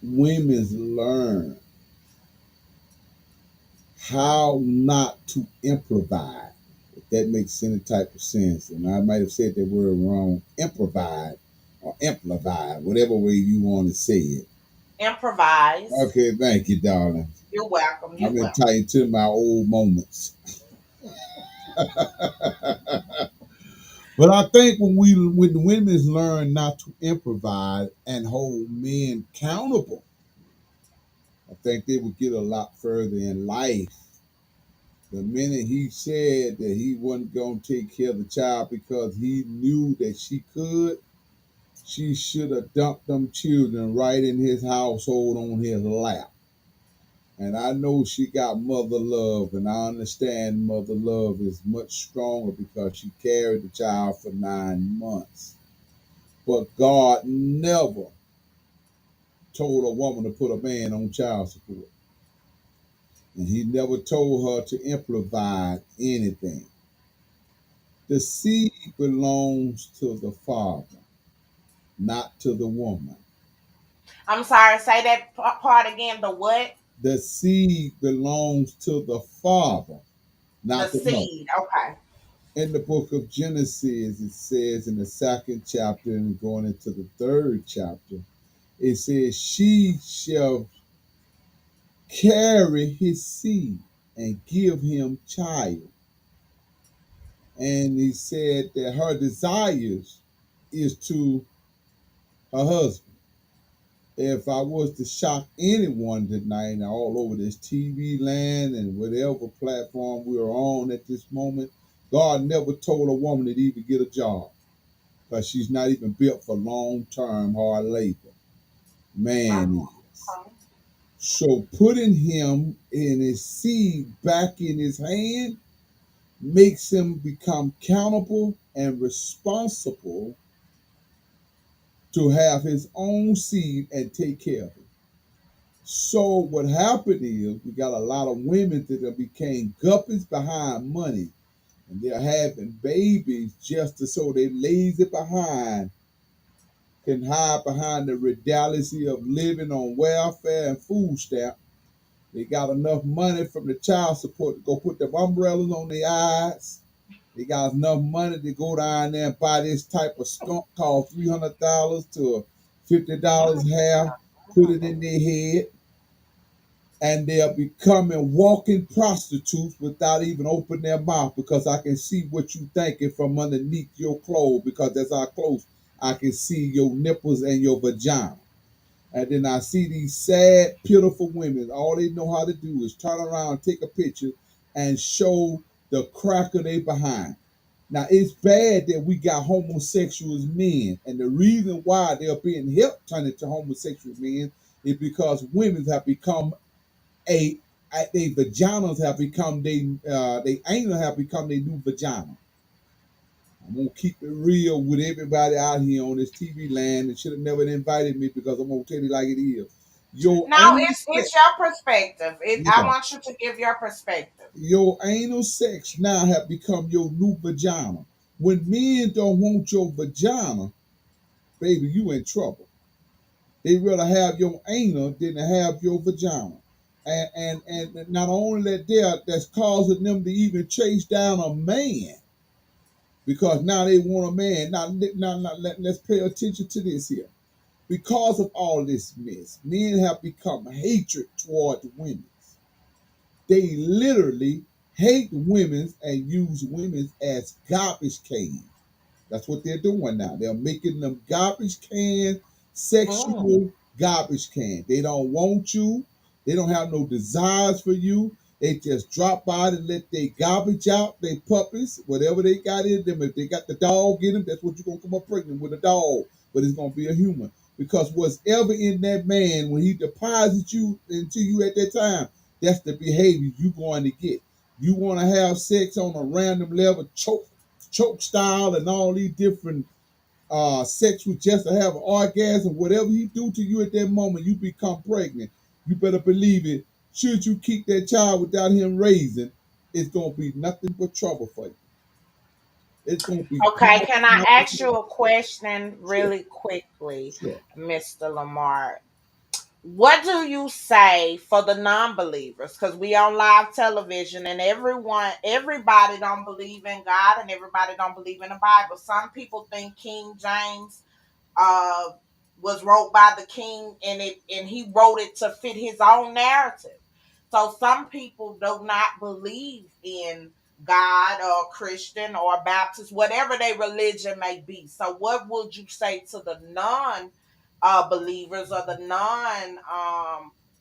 women learn how not to improvise, if that makes any type of sense. And I might have said that word wrong, improvise or amplify, whatever way you want to say it. Improvise. Okay, thank you, darling. You're welcome. You're I've been welcome. tied to my old moments. But I think when the women learn not to improvise and hold men accountable, I think they would get a lot further in life. The minute he said that he wasn't going to take care of the child because he knew that she could, she should have dumped them children right in his household on his lap. And I know she got mother love, and I understand mother love is much stronger because she carried the child for 9 months. But God never told a woman to put a man on child support. And he never told her to improvise anything. The seed belongs to the father, not to the woman. I'm sorry. Say that part again. The what? The seed belongs to the father, The not the mother. seed. Okay. In the book of Genesis, it says in the second chapter and going into the third chapter, it says, she shall carry his seed and give him child. And he said that her desires is to her husband. If I was to shock anyone tonight all over this TV land and whatever platform we're on at this moment, God never told a woman to even get a job because she's not even built for long-term hard labor. Man is. So putting him in his seed back in his hand makes him become accountable and responsible to have his own seed and take care of it. So what happened is we got a lot of women that became guppies behind money, and they're having babies just to so they lazy behind can hide behind the reality of living on welfare and food stamp. They got enough money from the child support to go put the umbrellas on their eyes. They got enough money to go down there and buy this type of skunk called $300 to $50 hair, put it in their head, and they are becoming walking prostitutes without even opening their mouth because I can see what you thinking from underneath your clothes because that's how close I can see your nipples and your vagina. And then I see these sad, pitiful women. All they know how to do is turn around, take a picture, and show the crack of their behind. Now, it's bad that we got homosexuals men. And the reason why they're being helped turn into homosexual men is because women have become they vaginas have become they anal have become their new vagina. I'm gonna keep it real with everybody out here on this TV land and should have never invited me because I'm gonna tell you like it is. Your No, anal it's sex, your perspective. I yeah, want you to give your perspective. your anal sex now have become your new vagina. When men don't want your vagina, baby, you in trouble. They rather have your anal than to have your vagina. And not only that's causing them to even chase down a man because now they want a man. Let's pay attention to this here. Because of all this mess, men have become hatred towards women. They literally hate women and use women as garbage cans. That's what they're doing now. They're making them garbage can, sexual garbage can. They don't want you. They don't have no desires for you. They just drop by and let they garbage out, they puppies, whatever they got in them. If they got the dog in them, that's what you're going to come up pregnant with, a dog. But it's going to be a human. Because whatever in that man, when he deposits you into you at that time, that's the behavior you're going to get. You want to have sex on a random level, choke style, and all these different sex with just to have an orgasm. Whatever he do to you at that moment, you become pregnant. You better believe it. Should you keep that child without him raising, it's gonna be nothing but trouble for you. It's gonna be Okay, can I trouble. ask you a question Sure. really quickly, Sure. Mr. Lamar? What do you say for the non-believers? Because we on live television and everybody don't believe in God and everybody don't believe in the Bible. Some people think King James uh was wrote by the king and he wrote it to fit his own narrative. So some people do not believe in God or Christian or Baptist, whatever their religion may be. So what would you say to the non believers or the non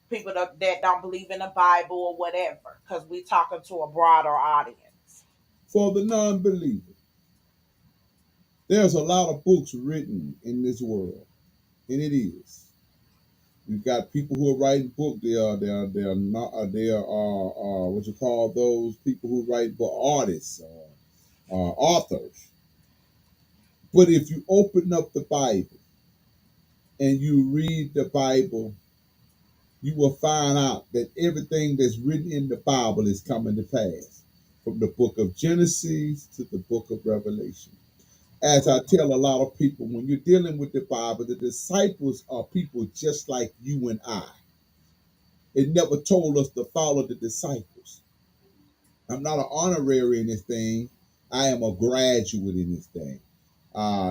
people that don't believe in the Bible or whatever? Because we're talking to a broader audience. For the non-believer, there's a lot of books written in this world, and it is. You've got people who are writing books. They are not they are what you call those people who write book artists or authors. But if you open up the Bible and you read the Bible, you will find out that everything that's written in the Bible is coming to pass, from the book of Genesis to the book of Revelation. As I tell a lot of people, when you're dealing with the Bible, the disciples are people just like you and I. It never told us to follow the disciples. I'm not an honorary in this thing. I am a graduate in this thing.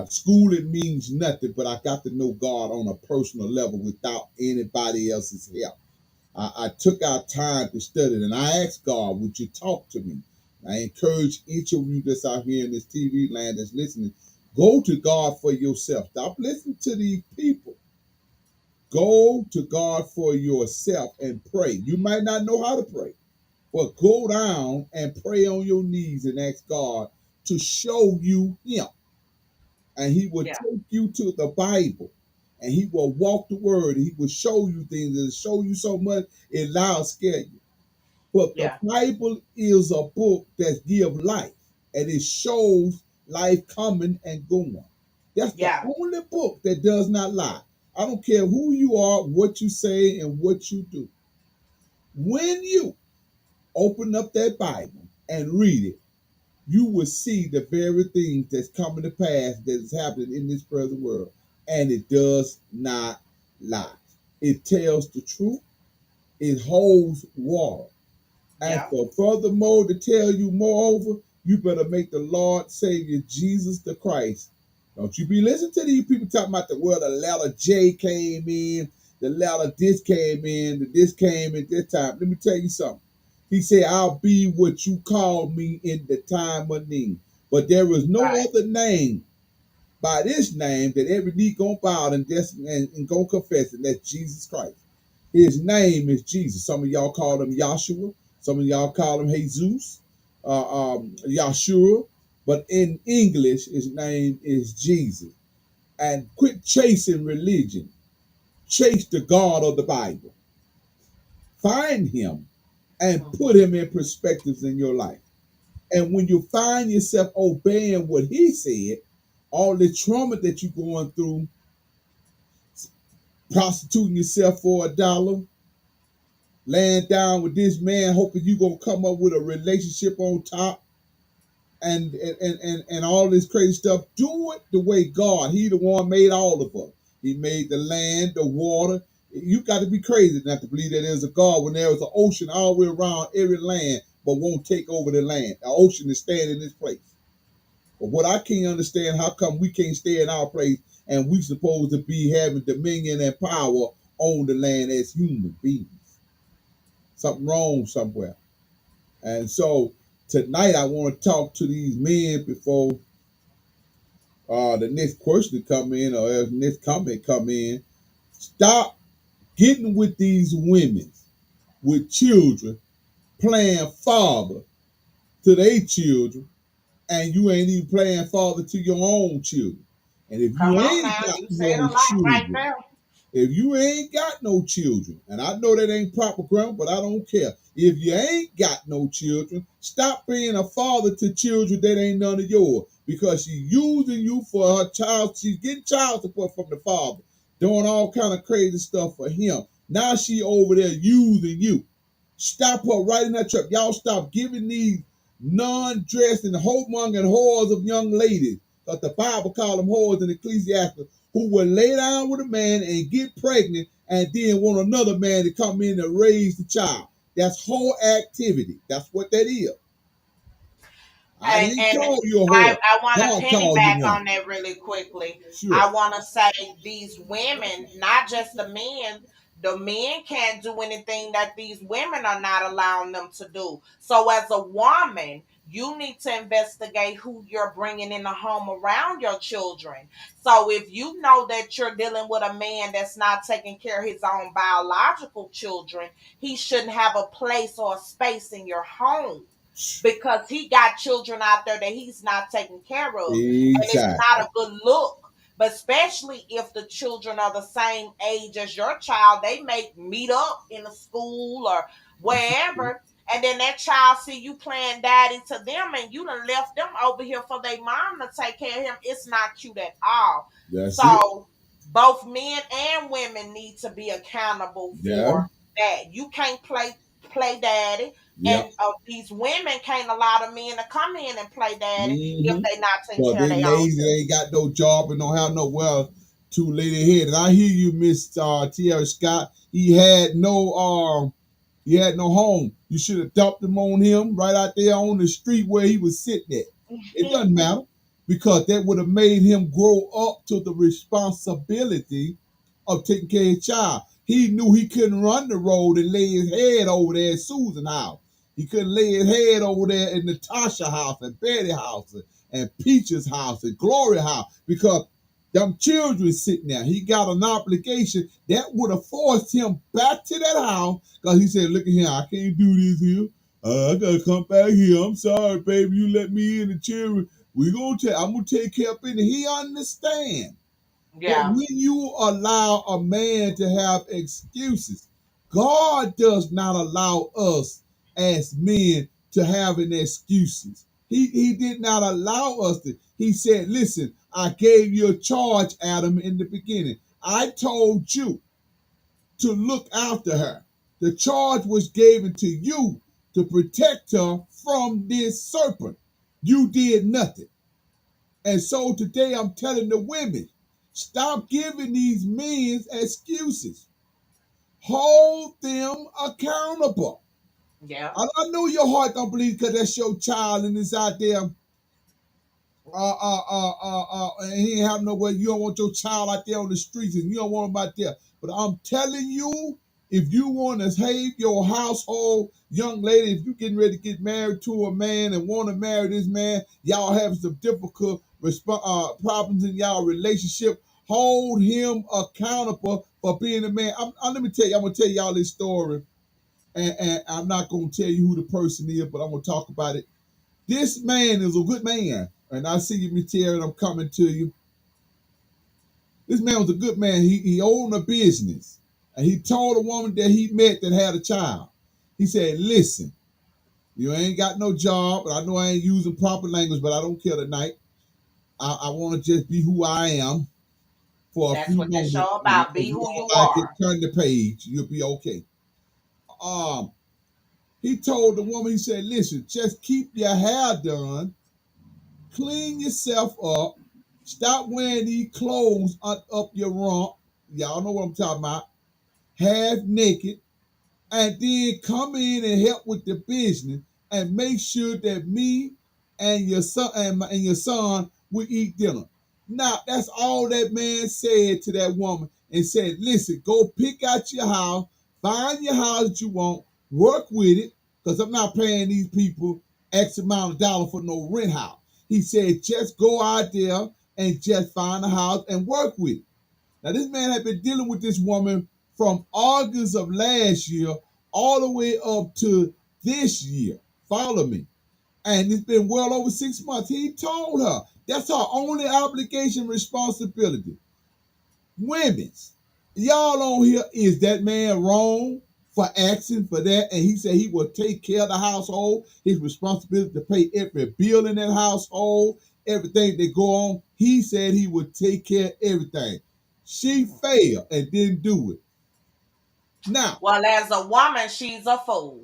Schooling means nothing, but I got to know God on a personal level without anybody else's help. I took out time to study, and I asked God, would you talk to me? I encourage each of you that's out here in this TV land that's listening, go to God for yourself. Stop listening to these people. Go to God for yourself and pray. You might not know how to pray, but go down and pray on your knees and ask God to show you Him. And He will take you to the Bible, and He will walk the Word. He will show you things and show you so much it loud scare you. But the Bible is a book that gives life, and it shows life coming and going. That's the only book that does not lie. I don't care who you are, what you say, and what you do. When you open up that Bible and read it, you will see the very things that's coming to pass that is happening in this present world. And it does not lie. It tells the truth. It holds water. And for furthermore to tell you moreover, you better make the Lord Savior Jesus the Christ. Don't you be listening to these people talking about the letter J came in, the letter this came in, this came in this time. Let me tell you something. He said, I'll be what you called me in the time of need. But there is no other name by this name that every knee gonna bow and gonna confess it. That's Jesus Christ. His name is Jesus. Some of y'all call him Yahshua. Some of y'all call him Jesus, Yahshua. But in English, his name is Jesus. And quit chasing religion. Chase the God of the Bible. Find him and put him in perspectives in your life. And when you find yourself obeying what he said, all the trauma that you're going through, prostituting yourself for $1, laying down with this man, hoping you're going to come up with a relationship on top, and all this crazy stuff. Do it the way God. He the one made all of us. He made the land, the water. You got to be crazy not to believe that there's a God when there is an ocean all the way around every land, but won't take over the land. The ocean is staying in this place. But what I can't understand, how come we can't stay in our place and we supposed to be having dominion and power on the land as human beings? Something wrong somewhere. And so tonight I want to talk to these men before the next question come in or the next comment come in. Stop getting with these women with children, playing father to their children, and you ain't even playing father to your own children. And if Come you on ain't now, got you said a no lot right children, there. if you ain't got no children, and I know that ain't proper grammar, but I don't care. If you ain't got no children, stop being a father to children that ain't none of yours, because she's using you for her child. She's getting child support from the father, doing all kind of crazy stuff for him. Now she over there using you. Stop her right in that trap. Y'all stop giving these non-dressed and homongering whores of young ladies, because the Bible call them whores in Ecclesiastes, who will lay down with a man and get pregnant and then want another man to come in and raise the child. That's whole activity. That's what that is. I didn't And call you a I, whore. I want to God called you piggyback one. on that really quickly. Sure. I want to say these women, not just the men can't do anything that these women are not allowing them to do. So as a woman, you need to investigate who you're bringing in the home around your children. So if you know that you're dealing with a man that's not taking care of his own biological children, he shouldn't have a place or a space in your home, because he got children out there that he's not taking care of. And it's not Exactly. a good look. But especially if the children are the same age as your child, they may meet up in a school or wherever. And then that child see you playing daddy to them, and you done left them over here for their mom to take care of him. It's not cute at all. That's it. So both men and women need to be accountable Yeah. for that. You can't play daddy, Yep. and these women can't allow the men to come in and play daddy if Mm-hmm. they not taking So care of they their own lazy, they ain't got no job and don't have no to lay their head. And I hear you, Miss Tierra Scott. He had no home. You should have dumped him on him right out there on the street where he was sitting at. It doesn't matter, because that would have made him grow up to the responsibility of taking care of his child. He knew he couldn't run the road and lay his head over there at Susan's house. He couldn't lay his head over there in Natasha's house and Betty's house and Peach's house and Glory's house, because them children sitting there. He got an obligation that would have forced him back to that house, because he said, look at here, I can't do this here. I gotta come back here. I'm sorry, baby. You let me in, the children. I'm gonna take care of it. And he understand. But Yeah. when you allow a man to have excuses, God does not allow us as men to have an excuses. He did not allow us to. He said, listen, I gave you a charge, Adam, in the beginning. I told you to look after her. The charge was given to you to protect her from this serpent. You did nothing. And so today I'm telling the women, stop giving these men excuses. Hold them accountable. Yeah. I know your heart don't believe, because that's your child and it's out there. And he ain't have nowhere. You don't want your child out there on the streets, and you don't want him out there. But I'm telling you, if you want to save your household, young lady, if you're getting ready to get married to a man and want to marry this man, y'all having some difficult problems in y'all relationship, hold him accountable for being a man. Let me tell you, I'm going to tell y'all this story, and I'm not going to tell you who the person is, but I'm going to talk about it. This man is a good man. And I see you, Miss Terry, and I'm coming to you. This man was a good man. He owned a business. And he told a woman that he met that had a child. He said, listen, you ain't got no job. And I know I ain't using proper language, but I don't care tonight. I want to just be who I am for a That's few what this moments. show And about. if Be you who you don't like it, are. turn the page. You'll be okay. He told the woman, he said, listen, just keep your hair done. Clean yourself up. Stop wearing these clothes up your rump. Y'all know what I'm talking about. Half naked. And then come in and help with the business and make sure that me and your son and your son will eat dinner. Now, that's all that man said to that woman, and said, listen, go pick out your house, find your house that you want, work with it, because I'm not paying these people X amount of dollars for no rent house. He said, just go out there and just find a house and work with it. Now, this man had been dealing with this woman from August of last year all the way up to this year. Follow me. And it's been well over 6 months. He told her, That's our only obligation, responsibility. Women's. Y'all on here, is that man wrong for asking for that? And he said he will take care of the household, his responsibility to pay every bill in that household, everything that go on. He said he would take care of everything. She failed and didn't do it. Now, well, as a woman, she's a fool.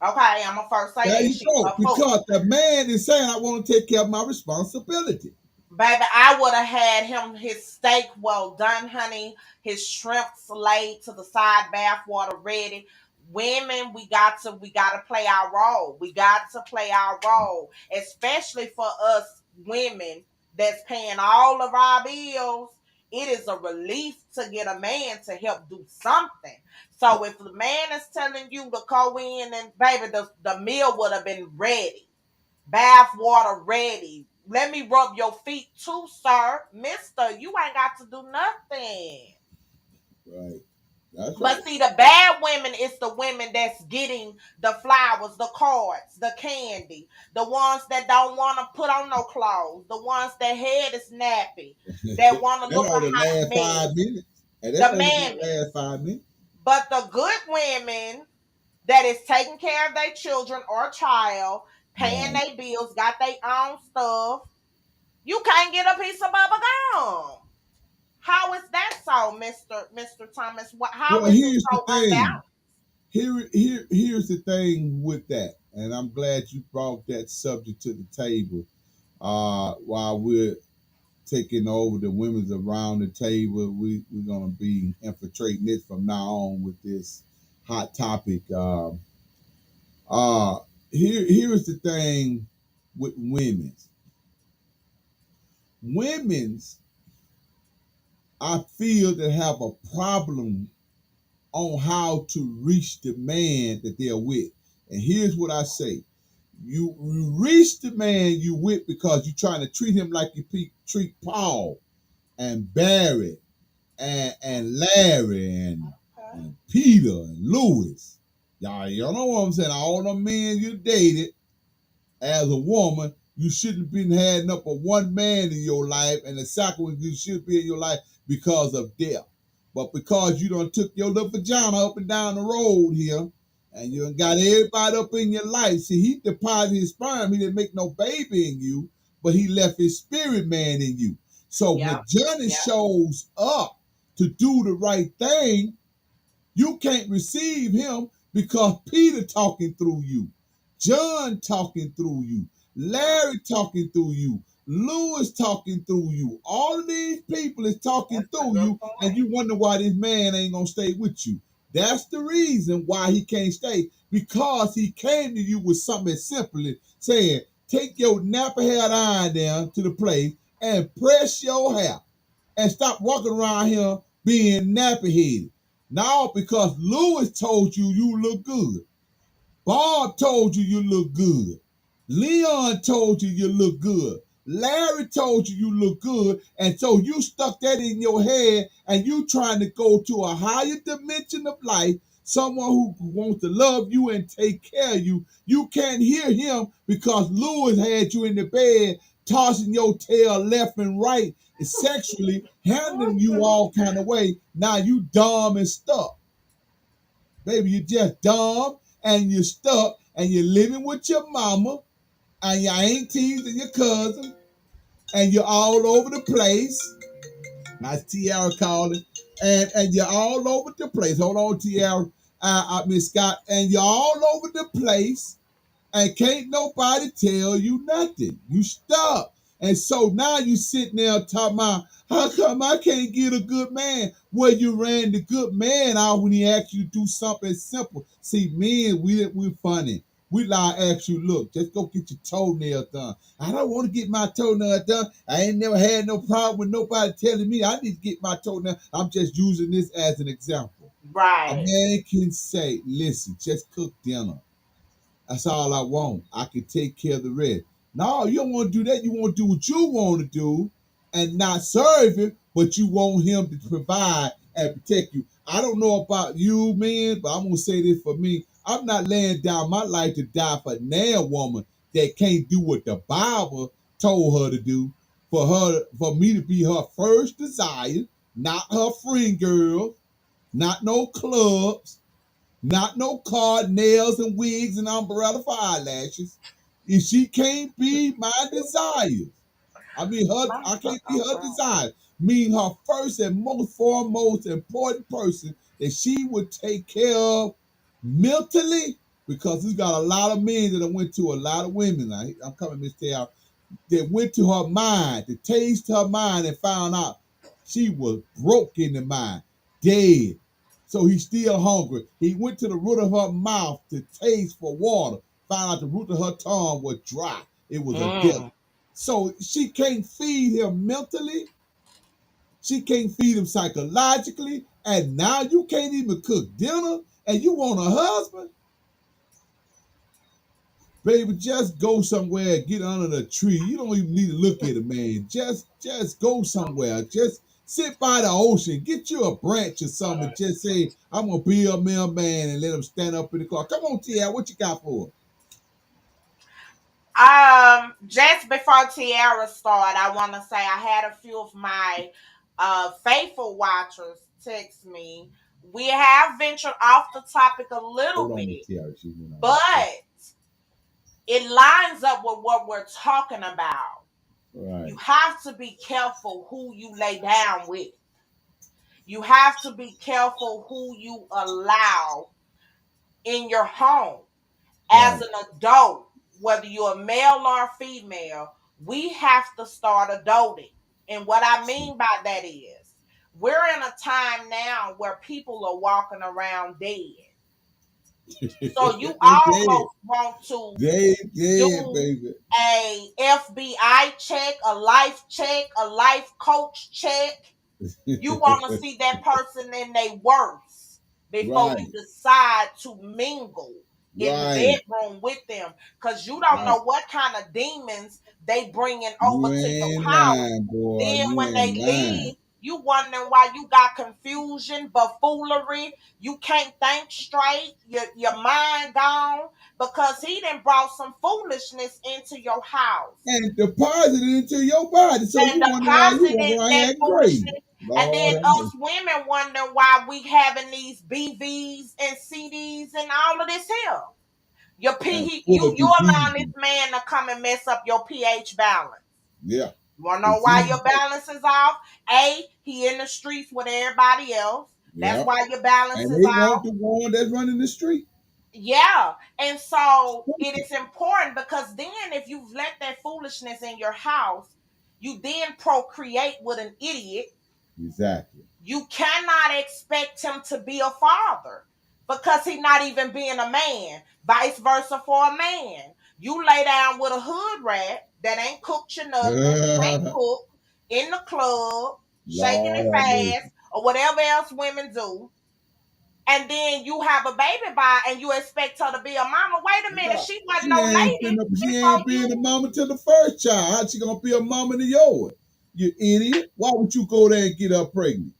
Okay, I'm gonna first say there that you she's go. a fool. Because the man is saying, I want to take care of my responsibility. Baby, I would have had him his steak well done, honey. His shrimps laid to the side, bath water ready. Women, we gotta play our role. We got to play our role, especially for us women that's paying all of our bills. It is a relief to get a man to help do something. So if the man is telling you to go in and baby, the meal would have been ready, bath water ready. Let me rub your feet too, sir. Mister, you ain't got to do nothing. Right. That's right. But see, the bad women is the women that's getting the flowers, the cards, the candy, the ones that don't want to put on no clothes, the ones that head is nappy, that want to That look a only hot last mess. 5 minutes. And that's The only gonna mammy. last 5 minutes. But the good women that is taking care of their children or child, paying Right. their bills, got their own stuff, you can't get a piece of bubble gum. How is that so, Mr. Thomas? How Well, is it here's the so thing. unbalanced? Here's the thing with that, and I'm glad you brought that subject to the table. While we're taking over the women's around the table, we're gonna be infiltrating it from now on with this hot topic. Here's the thing with women's. I feel that have a problem on how to reach the man that they're with. And here's what I say. You reach the man you with because you're trying to treat him like you treat Paul and Barry and Larry and Peter and Lewis. Y'all know what I'm saying? All the men you dated as a woman, you shouldn't have been had up of one man in your life, and the second one you should be in your life because of death. But because you done took your little vagina up and down the road here, and you done got everybody up in your life. See, he deposited his sperm. He didn't make no baby in you, but he left his spirit man in you. So when Johnny shows up to do the right thing, you can't receive him because Peter talking through you, John talking through you, Larry talking through you, Lewis talking through you. All of these people is talking through you, and you wonder why this man ain't gonna stay with you. That's the reason why he can't stay, because he came to you with something as simple as saying, take your napper haired iron down to the place and press your hair and stop walking around here being nappy headed. Now, because Lewis told you you look good, Bob told you you look good, Leon told you you look good, Larry told you you look good, and so you stuck that in your head and you trying to go to a higher dimension of life, someone who wants to love you and take care of you. You can't hear him because Lewis had you in the bed tossing your tail left and right and sexually handling you all kind of way. Now you dumb and stuck. Baby, you just dumb and you're stuck and you're living with your mama and your aunties and your cousin and you're all over the place. That's Tiara calling. And you're all over the place. Hold on, Tiara, Miss Scott. And you're all over the place and can't nobody tell you nothing. You stuck. And so now you sitting there talking about, how come I can't get a good man? Well, you ran the good man out when he asked you to do something simple. See, men, we're funny. We like ask you, look, just go get your toenail done. I don't want to get my toenail done. I ain't never had no problem with nobody telling me I need to get my toenail. I'm just using this as an example. Right. A man can say, listen, just cook dinner. That's all I want. I can take care of the rest. No, you don't want to do that. You want to do what you want to do and not serve him, but you want him to provide and protect you. I don't know about you, man, but I'm going to say this for me. I'm not laying down my life to die for a woman that can't do what the Bible told her to do. for me to be her first desire, not her friend girl, not no clubs, not no card, nails and wigs and umbrella for eyelashes. If she can't be my desires, I can't be her desire. Mean her first and most foremost important person that she would take care of mentally, because he's got a lot of men that I went to, a lot of women. I'm coming, Miss Taylor, that went to her mind, to taste her mind, and found out she was broke in the mind, dead. So he's still hungry. He went to the root of her mouth to taste for water, found out the root of her tongue was dry. It was a desert. So she can't feed him mentally. She can't feed him psychologically. And now you can't even cook dinner and you want a husband? Baby, just go somewhere and get under the tree. You don't even need to look at a man. Just go somewhere. Just sit by the ocean. Get you a branch or something and just say, I'm going to be a mailman, and let him stand up in the car. Come on, Tia, what you got for her? Just before Tiara started, I want to say I had a few of my faithful watchers text me. We have ventured off the topic a little Hold on, bit, Tiara. but it lines up with what we're talking about. Right. You have to be careful who you lay down with. You have to be careful who you allow in your home. As an adult, whether you're a male or a female, we have to start adulting. And what I mean by that is, we're in a time now where people are walking around dead. So you almost want to do baby. a FBI check, a life coach check. You want to see that person in their worst before you decide to mingle in the bedroom with them, because you don't know what kind of demons they bringing over to your house. Then when they leave, you wondering why you got confusion, buffoonery. You can't think straight. Your mind gone because he done brought some foolishness into your house and deposited into your body. So and you wonder why you walk around that acting crazy. foolishness. And then us women wonder why we having these BVs and CDs and all of this here. You allow this man to come and mess up your pH balance. Yeah. You wanna know why your balance is off? He in the streets with everybody else. That's why your balance is they off. want the one that's running the street. Yeah. And so it is important, because then if you've let that foolishness in your house, you then procreate with an idiot. Exactly. You cannot expect him to be a father because he's not even being a man. Vice versa for a man. You lay down with a hood rat that ain't cooked you nothing, ain't cooked in the club, shaking it fast, or whatever else women do. And then you have a baby by and you expect her to be a mama. Wait a minute, she wasn't no lady. She ain't being a mama to the first child. How she gonna be a mama to yours? You idiot. Why would you go there and get her pregnant?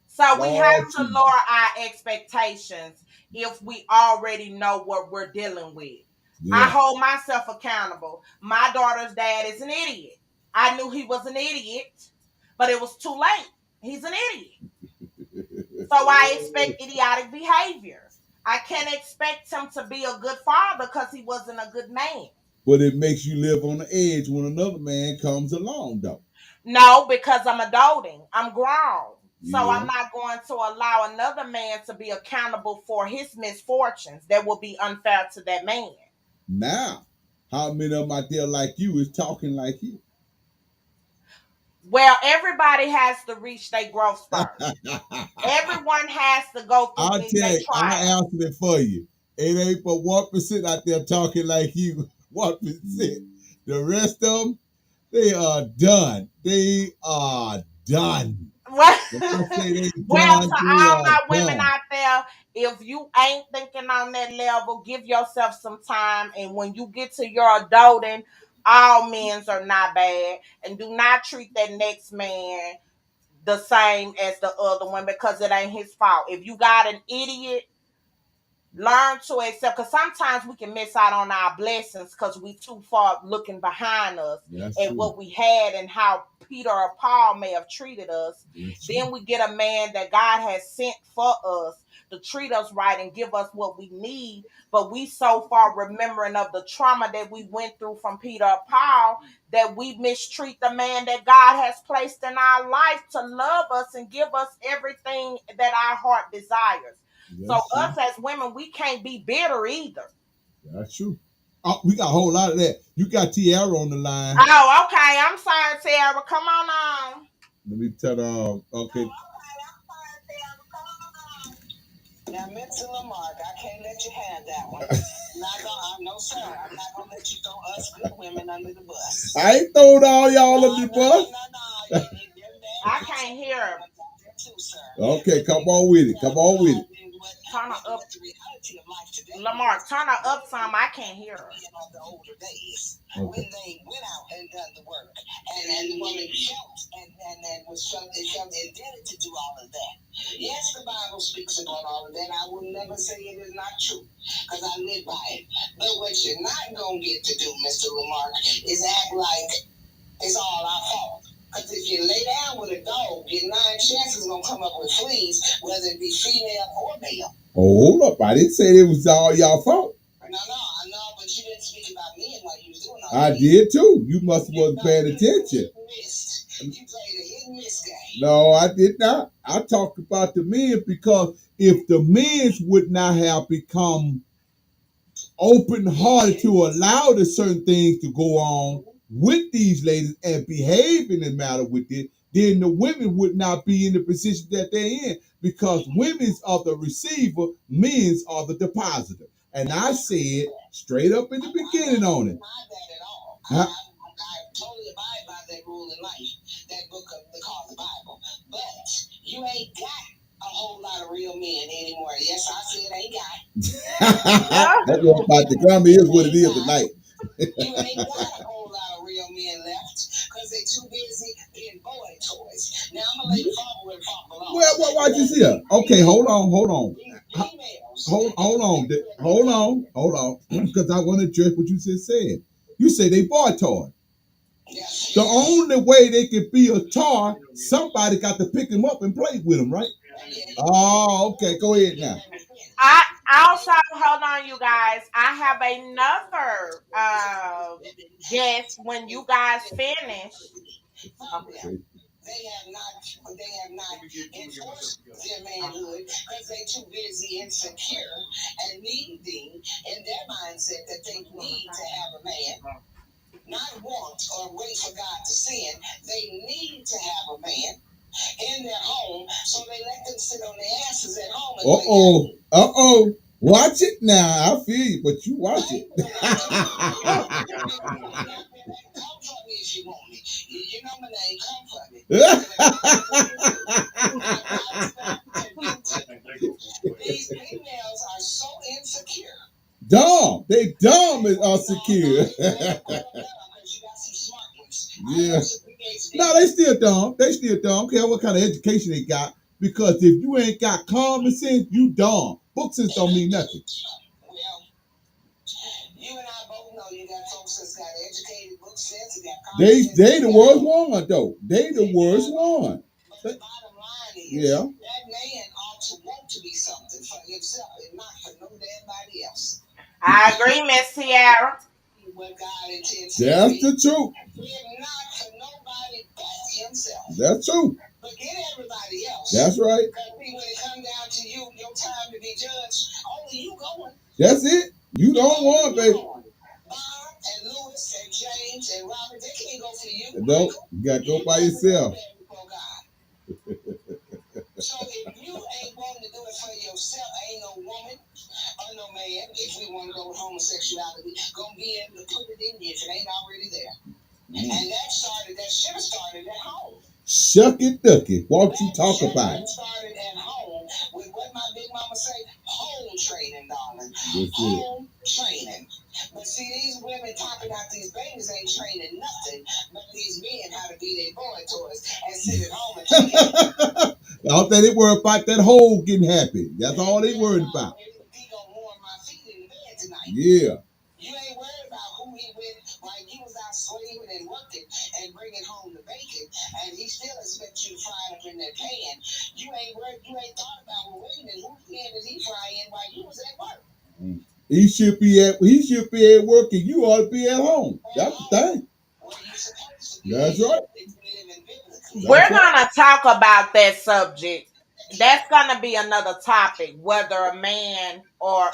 So we have to lower our expectations if we already know what we're dealing with. Yeah. I hold myself accountable. My daughter's dad is an idiot. I knew he was an idiot, but it was too late. He's an idiot. So I expect idiotic behavior. I can't expect him to be a good father because he wasn't a good man. But it makes you live on the edge when another man comes along, though. No, because I'm adulting. I'm grown. So I'm not going to allow another man to be accountable for his misfortunes. That will be unfair to that man. Now, how many of them out there like you is talking like you? Well, everybody has to reach their growth spurt. Everyone has to go through I'll tell you, I'll answer it for you. It ain't but 1% out there talking like you. 1%. The rest of them, they are done. They are done. Well, to all my women out there, if you ain't thinking on that level, give yourself some time. And when you get to your adulting, all men are not bad. And do not treat that next man the same as the other one, because it ain't his fault. If you got an idiot, Learn to accept, because sometimes we can miss out on our blessings because we too far looking behind us at what we had and how Peter or Paul may have treated us. Then we get a man that God has sent for us to treat us right and give us what we need. But we so far remembering of the trauma that we went through from Peter or Paul that we mistreat the man that God has placed in our life to love us and give us everything that our heart desires. So us as women, we can't be bitter either. That's true. Oh, we got a whole lot of that. You got Tiara on the line. Oh, okay. I'm sorry, Tiara. Come on. Let me tell her. Okay. Now, Mr. Lamarck, I can't let you have that one. No, sir. I'm not gonna let you throw us good women under the bus. I ain't throwed all y'all under the bus. I can't hear her. Okay, come on with it. Come on with it. Turn her up. Lamarck, turn her up some. I can't hear her. When they went out and done the work, and the woman felt and was felt indebted to do all of that. Yes, the Bible speaks about all of that. I will never say it is not true, because I live by it. But what you're not gonna get to do, Mr. Lamarck, is act like it's all our fault. Because if you lay down with a dog, your 9 chances gonna come up with fleas, whether it be female or male. Oh, hold up. I didn't say it was all y'all fault. No, I know, but you didn't speak about men while you was doing all that. I did too. You must have wasn't paying attention. You played a hit and miss game. No, I did not. I talked about the men because if the men would not have become open-hearted to allow the certain things to go on with these ladies and behave in the matter with it, then the women would not be in the position that they're in, because women's are the receiver, men's are the depositor. And I said straight up in the beginning on it. I totally abide by that rule in life, that book of the Bible. But you ain't got a whole lot of real men anymore. Yes, I said ain't got. That's what about the grammar is what it is tonight. You ain't got a whole lot of real men left because they too busy being boy toys. Now I'm gonna let you follow where Papa belongs. Well, watch this here. Okay, hold on. Hold on, because I want to address what you just said. You say they boy toy. The only way they can be a toy, somebody got to pick him up and play with him, right? Oh, okay. Go ahead now. I also, hold on, you guys. I have another guess when you guys finish. Okay. They have not enforced their manhood because they too busy insecure and needing in their mindset that they need to have a man. Not want or wait for God to send. They need to have a man in their home, so they let them sit on their asses at home. Uh-oh. Watch it now. I feel you, but you watch it. Come for me if you want me. You know my name. Come for me. These females are so insecure. Dumb. They dumb and insecure. Yeah. No, they still dumb. They still dumb. I don't care what kind of education they got. Because if you ain't got common sense, you dumb. Book sense don't mean nothing. Well, you and I both know you got folks that's got educated book sense and got common sense. They the worst one though. They the worst one. But the bottom line is yeah. That man ought to want to be something for himself and not for no damn body else. I agree, Miss Tiara. What God intends. That's the truth. Not for nobody but himself. That's true. Forget everybody else. That's right. Because when it comes down to you, your time to be judged, only you going. That's it. You don't want, baby. Bob and Lewis and James and Robert, they can't go for you. No, you got to go by yourself. So if you ain't wanting to do it for yourself, ain't no woman or no man, if we want to go with homosexuality, gonna be able to put it in you if it ain't already there. And that should have started at home. Shuck it, duck it. Won't you talk about it? Started at home with what my big mama say, home training, darling. That's home training. But see, these women talking about these babies ain't training nothing but these men how to be their boy toys and sit at home and take it. All that they worry about that hole getting happy. That's all they worried about. He gonna warm Yeah. You ain't worried about who he with, like he was out slaving and working and bringing home the bacon, and he still expects you to fry it up in that pan. You ain't thought about, well, wait a minute, whose pan did he fry in while you was at work? He should be at work, and you ought to be at home. That's the thing. That's right. We're gonna talk about that subject. That's gonna be another topic, whether a man or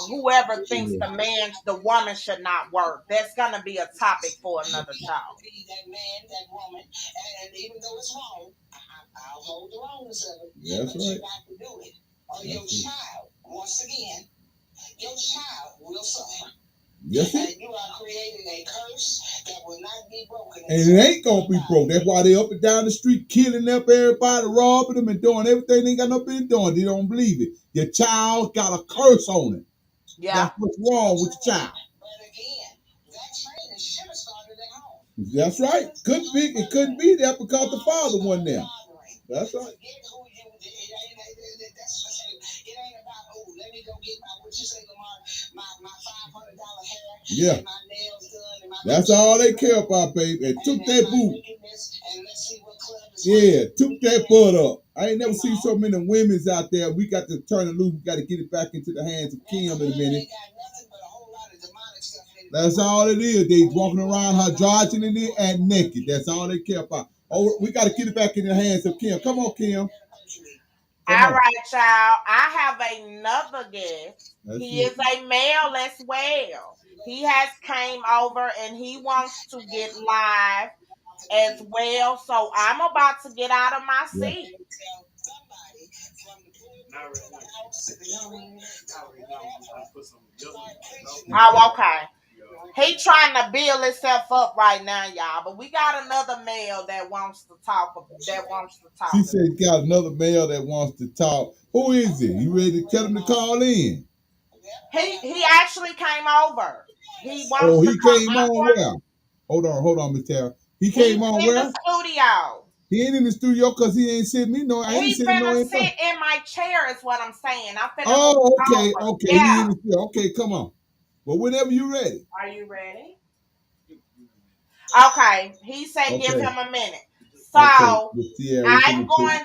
whoever thinks the woman should not work. That's gonna be a topic for another show. That man, that woman, and even though it's wrong, I'll hold the wrongness of it. That's but right. You got to do it, or your child, once again, your child will suffer. Yes, and you are creating a curse that will not be broken. And it ain't gonna be broke. That's why they up and down the street killing up everybody, robbing them, and doing everything they ain't got no business doing. They don't believe it. Your child got a curse on it. Yeah. That's what's wrong with your child. But again, that training should have started at home. That's right. It couldn't be there because the father wasn't there. That's right. It ain't about, oh, let me go get my, what you say, Lamar, my $500 hair, yeah. And my nails done, and my that's all they care about, baby. And took that boot. And let's see what club is took that butt up. I ain't never seen so many women's out there. We got to turn it loose. We got to get it back into the hands of Kim in a minute. That's all it is. They walking around androgyny and naked. That's all they care about. Oh, we got to get it back in the hands of Kim. Come on, Kim. All right, y'all. I have another guest. He is a male as well. He has came over and he wants to get live as well. So I'm about to get out of my seat. Oh, okay. He trying to build himself up right now, y'all. But we got another male that wants to talk. She said he got another male that wants to talk. Who is it? You ready to tell him to call in? He actually came over. He wants Oh, he to come. came on where? Hold on, Miss Tara. He's on where? The studio. He ain't in the studio because he ain't sent me no. I ain't sent no info. Sit in my chair is what I'm saying. I'm finna. Oh, okay, over. Okay. Yeah. He in the studio. Okay, come on. Well, whenever you're ready. Are you ready? Okay. He said give him a minute. So I'm going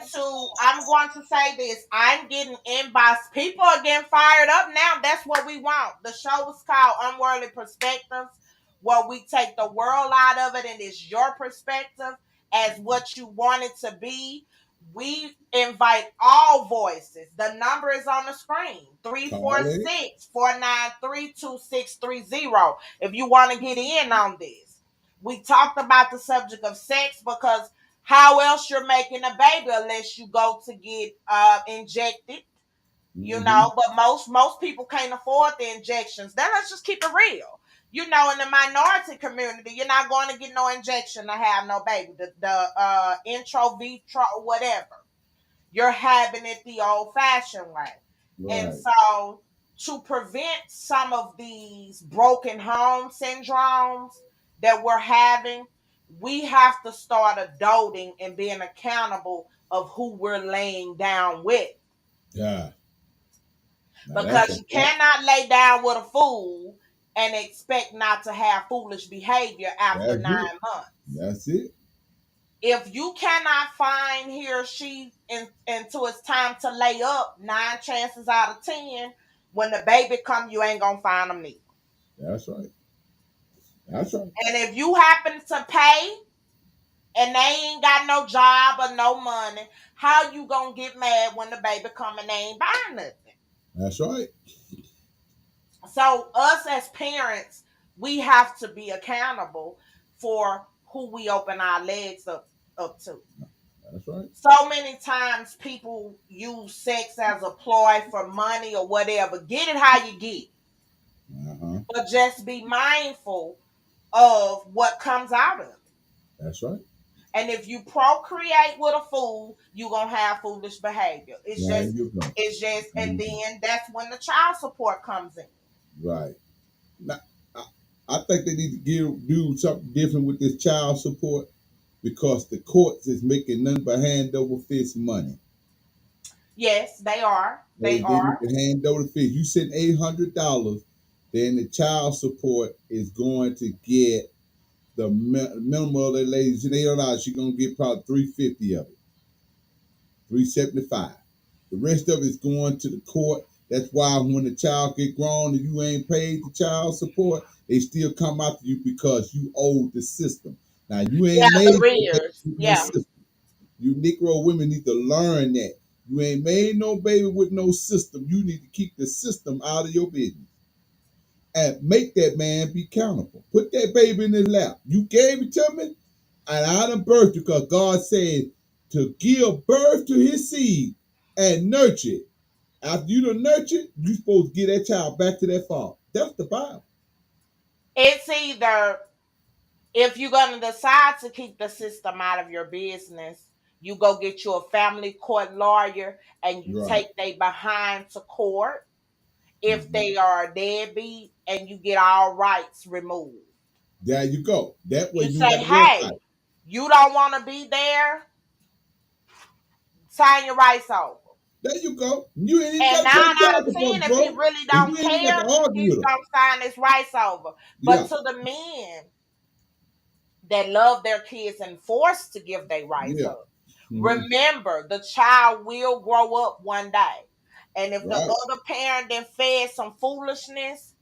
to say this. I'm getting inbox. People are getting fired up now. That's what we want. The show is called Unworldly Perspectives, where we take the world out of it and it's your perspective as what you want it to be. We invite all voices. The number is on the screen. 346-493-2630. If you want to get in on this. We talked about the subject of sex because how else you're making a baby unless you go to get injected, you know, but most people can't afford the injections. Then let's just keep it real. You know, in the minority community, you're not going to get no injection to have no baby. The intro, vitro, whatever. You're having it the old-fashioned way. Right. And so to prevent some of these broken home syndromes that we're having, we have to start adulting and being accountable of who we're laying down with. Yeah. Because you cannot lay down with a fool and expect not to have foolish behavior after 9 months. That's it. If you cannot find he or she until it's time to lay up, 9 chances out of 10, when the baby come, you ain't gonna find them neither. That's right. That's right. And if you happen to pay and they ain't got no job or no money, how you gonna get mad when the baby come and they ain't buying nothing? That's right. So us as parents, we have to be accountable for who we open our legs up to. That's right. So many times people use sex as a ploy for money or whatever. Get it how you get. But just be mindful of what comes out of it. That's right. And if you procreate with a fool, you're going to have foolish behavior. It's just, and then that's when the child support comes in. Right. Now, I think they need to do something different with this child support because the courts is making nothing but hand over fist money. Yes, they are. They are. They hand over fist. You send $800 then the child support is going to get the minimum of the ladies and $8. She's gonna get probably $350 of it, $375. The rest of it's going to the court. That's why when the child get grown and you ain't paid the child support, they still come after you because you owe the system. Now you Yeah, ain't made the no baby rears. with no Yeah. system. You Negro women need to learn that. You ain't made no baby with no system. You need to keep the system out of your business. And make that man be accountable. Put that baby in his lap. You gave it to me, and I done birthed you because God said to give birth to his seed and nurture it. After you done nurture it, you supposed to give that child back to that father. That's the Bible. It's either if you're going to decide to keep the system out of your business, you go get you a family court lawyer and you Right. take they behind to court if they are a deadbeat and you get all rights removed. There you go. That way You you ain't got say, to worry hey, about it. you don't want to be there, sign your rights over. There you go. You ain't even And got to 9 pay the out child of support, 10, if he bro. really And you don't ain't even got care, to argue he's with them. going to sign his rights over. But Yeah. to the men that love their kids and forced to give their rights Yeah. up, Mm-hmm. remember, the child will grow up one day. And if the Right. other parent then fed some foolishness,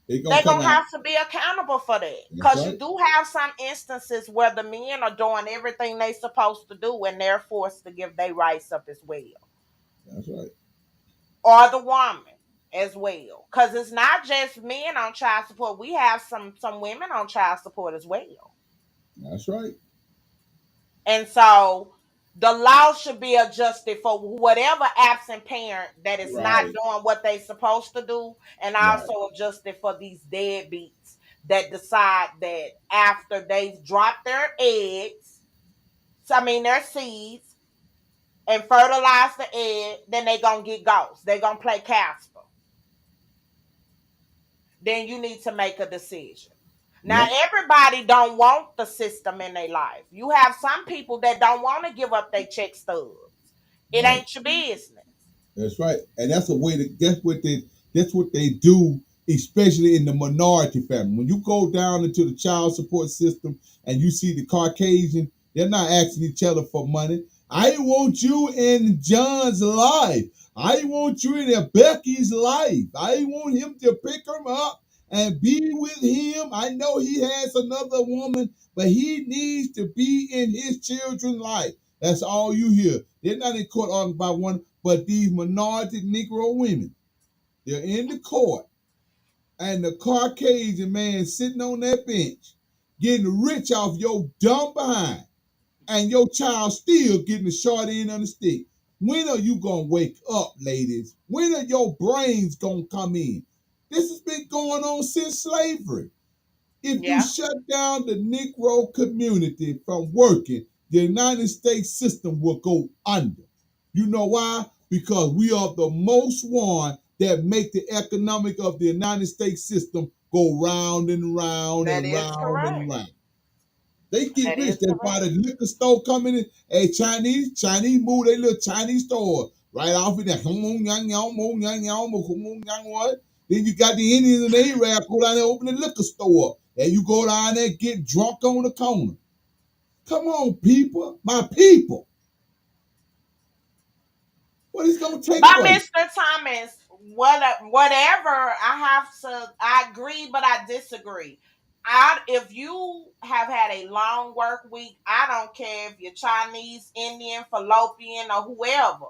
They gonna they're come going to out. have to be accountable for that. That's Because you right. do have some instances where the men are doing everything they supposed to do and they're forced to give their rights up as well. That's right. Or the woman as well. Because it's not just men on child support. We have some women on child support as well. That's right. And so the law should be adjusted for whatever absent parent that is not Right. doing what they supposed to do, and Right. also adjusted for these deadbeats that decide that after they've dropped their eggs, their seeds, and fertilize the egg, then they gonna get ghosts. They gonna play Casper. Then you need to make a decision. Now, Yep. everybody don't want the system in their life. You have some people that don't want to give up their check stubs. It Right. ain't your business. That's right. And that's a way to that's what they do, especially in the minority family. When you go down into the child support system and you see the Caucasian, they're not asking each other for money. I want you in John's life. I want you in Becky's life. I want him to pick him up and be with him. I know he has another woman, but he needs to be in his children's life. That's all you hear. They're not in court arguing about one, but these minority Negro women, they're in the court, and the Caucasian man sitting on that bench, getting rich off your dumb behind, and your child still getting the short end of the stick. When are you gonna wake up, ladies? When are your brains gonna come in? This has been going on since slavery. If you Yeah. shut down the Negro community from working, the United States system will go under. You know why? Because we are the most one that make the economic of the United States system go round and round That and is round and correct. round. They get That rich. is That's why the correct. liquor store coming in. Hey, Chinese move their little Chinese store right off of there. Then you got the Indians and the Arabs go down there and open the liquor store. And you go down there and get drunk on the corner. Come on, people. My people. What is going to take But place? Mr. Thomas, whatever, I agree, but I disagree. If you have had a long work week, I don't care if you're Chinese, Indian, Fallopian, or whoever.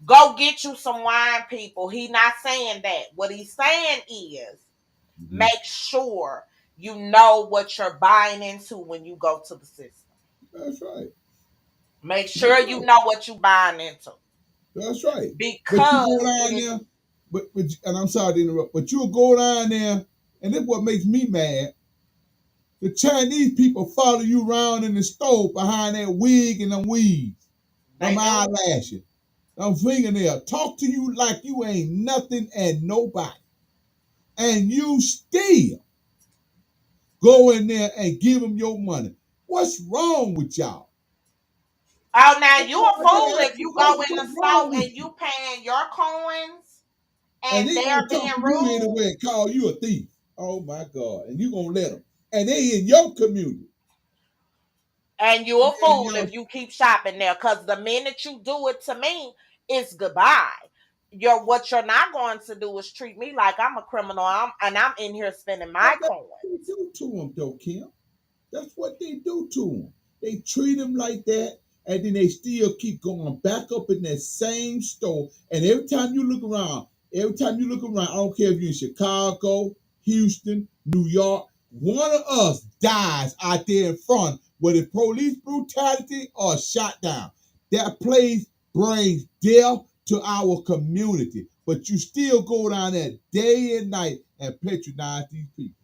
Go get you some wine, people. He's not saying that. What he's saying is make sure you know what you're buying into when you go to the system. That's right. Make That's sure you right. know what you're buying into. That's right. But you Because go it down is there, and I'm sorry to interrupt, but you'll go down there, and this what makes me mad. The Chinese people follow you around in the store behind that wig and them weeds, they them do. eyelashes, them fingernails. Talk to you like you ain't nothing and nobody. And you still go in there and give them your money. What's wrong with y'all? Oh, now That's you all a I fool gotta ask if the you go question. in the What's store wrong with and you? you paying your coins And and they they're gonna talk being to you rude. anyway and call you a thief. Oh my God. And you gonna let them. And they in your community. And you're a Man, fool if you keep shopping there. Because the minute you do it to me, it's goodbye. What you're not going to do is treat me like I'm a criminal. I'm in here spending my That's coin. what they do to them, though, Kim. That's what they do to them. They treat them like that, and then they still keep going back up in that same store. And every time you look around, I don't care if you're in Chicago, Houston, New York, one of us dies out there in front, whether police brutality or shot down. That place brings death to our community. But you still go down there day and night and patronize these people.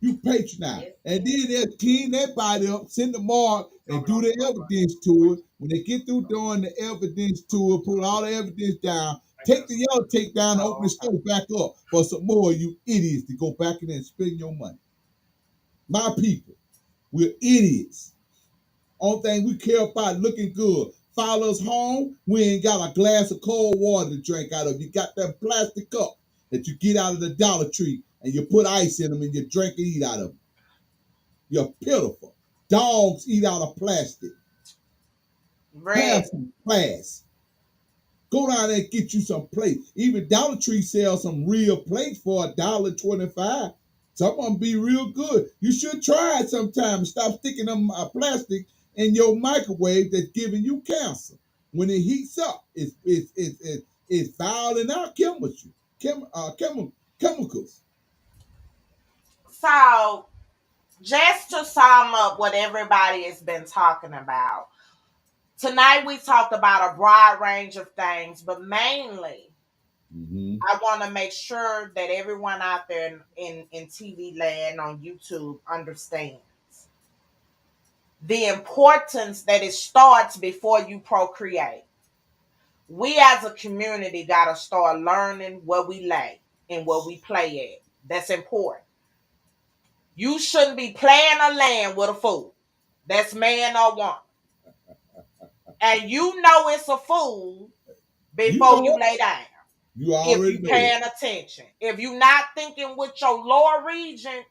You patronize. And then they'll clean that body up, send the mark, and do the evidence to it. When they get through doing the evidence to it, put all the evidence down, take the yellow tape down and open the store back up for some more of you idiots to go back in there and spend your money. My people, we're idiots. Only thing we care about looking good. Follow us home, we ain't got a glass of cold water to drink out of. You got that plastic cup that you get out of the Dollar Tree and you put ice in them and you drink and eat out of them. You're pitiful. Dogs eat out of plastic. Have some class. Go down there and get you some plates. Even Dollar Tree sells some real plates for $1.25. Some of them be real good. You should try it sometime. Stop sticking them plastic in your microwave that's giving you cancer. When it heats up, it's fouling out chemicals. So, just to sum up what everybody has been talking about, tonight we talked about a broad range of things, but mainly I want to make sure that everyone out there in TV land on YouTube understands the importance that it starts before you procreate. We as a community got to start learning where we lay and where we play at. That's important. You shouldn't be playing a land with a fool. That's man or woman. And you know it's a fool before you lay down. You If already you know paying it. attention. If you're not thinking with your lower region,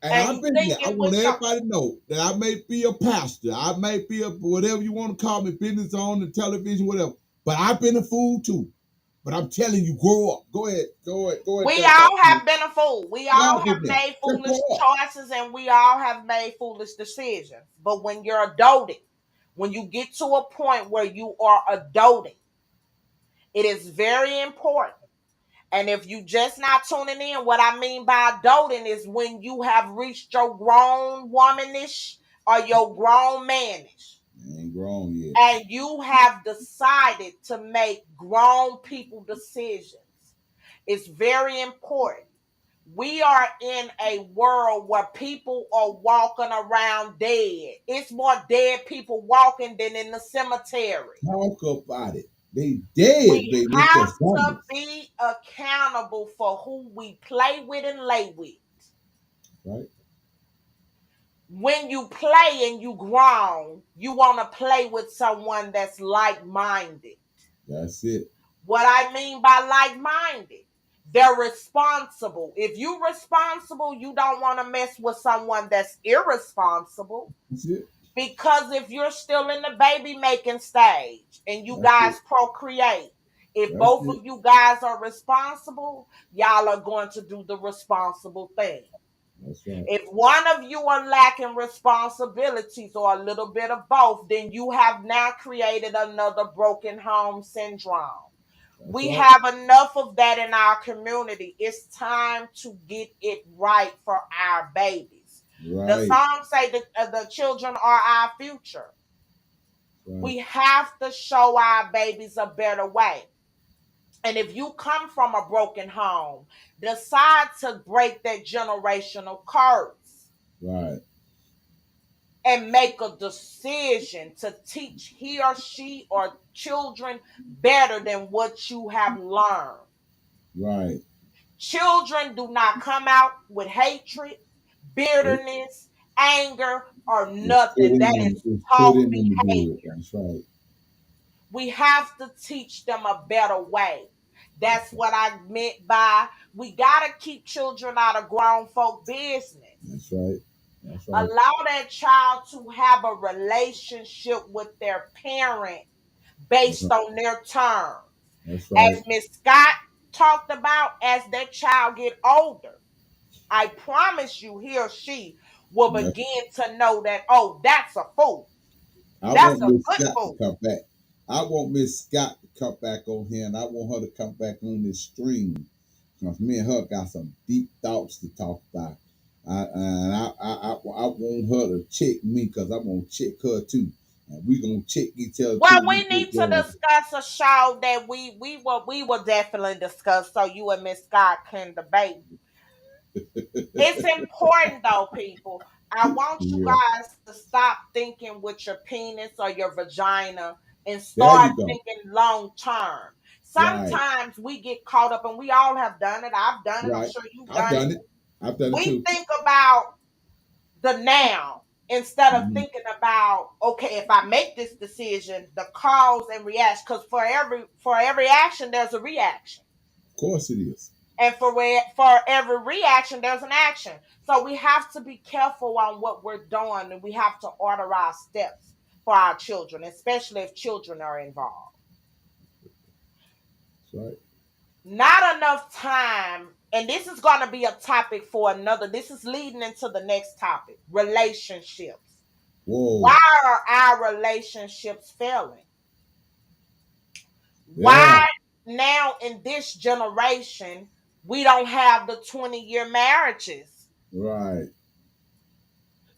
And I've been there. I want everybody to know that I may be a pastor. I may be a whatever you want to call me, business on the television, whatever. But I've been a fool too. But I'm telling you, grow up. Go ahead. we all have been a fool. We all have been there. made Just foolish grow up. choices and we all have made foolish decisions. But when you're adulting, when you get to a point where you are adulting, it is very important. And if you just not tuning in, what I mean by adulting is when you have reached your grown womanish or your grown manish. Ain't grown yet. And you have decided to make grown people decisions. It's very important. We are in a world where people are walking around dead. It's more dead people walking than in the cemetery. Talk about it. They dead, We baby. It's have just to zombies. be accountable for who we play with and lay with. Right. When you play and you grown, you want to play with someone that's like-minded. That's it. What I mean by like-minded, they're responsible. If you're responsible, you don't want to mess with someone that's irresponsible. That's it. Because if you're still in the baby making stage and you guys procreate, if both of you guys are responsible, y'all are going to do the responsible thing. That's right. If one of you are lacking responsibilities or a little bit of both, then you have now created another broken home syndrome. We have enough of that in our community. It's time to get it right for our babies. Right. The song say that the children are our future. Right. We have to show our babies a better way. And if you come from a broken home, decide to break that generational curse. Right. And make a decision to teach he or she or children better than what you have learned. Right. Children do not come out with hatred, bitterness, anger, or nothing. That is taught behavior. That's right. We have to teach them a better way. That's what I meant by we gotta keep children out of grown folk business. That's right. That's right. Allow that child to have a relationship with their parent based on their terms. That's As right. Miss Scott talked about, as that child get older, I promise you he or she will Yeah. begin to know that, oh, that's a fool. I That's want a Miss good Scott to fool. come back. I want Miss Scott to come back on here, and I want her to come back on this stream. Because me and her got some deep thoughts to talk about. I want her to check me because I'm going to check her too. And we going to check each other Well, too. we need to discuss a show that we will definitely discuss so you and Miss Scott can debate. It's important though, people. I want you Yeah. guys to stop thinking with your penis or your vagina and There start you go. thinking long term. Right. Sometimes we get caught up, and we all have done it. I've done it. I'm Right. sure you've I've done it. done it. I've done it We too. think about the now instead of Mhm. thinking about, okay, if I make this decision, the cause and reaction. Because for every action, there's a reaction. Of course it is. And for every reaction, there's an action. So we have to be careful on what we're doing, and we have to order our steps for our children, especially if children are involved. That's right. Not enough time, and this is going to be a topic for another. This is leading into the next topic: relationships. Whoa. Why are our relationships failing? Yeah. Why now in this generation we don't have the 20-year marriages? Right.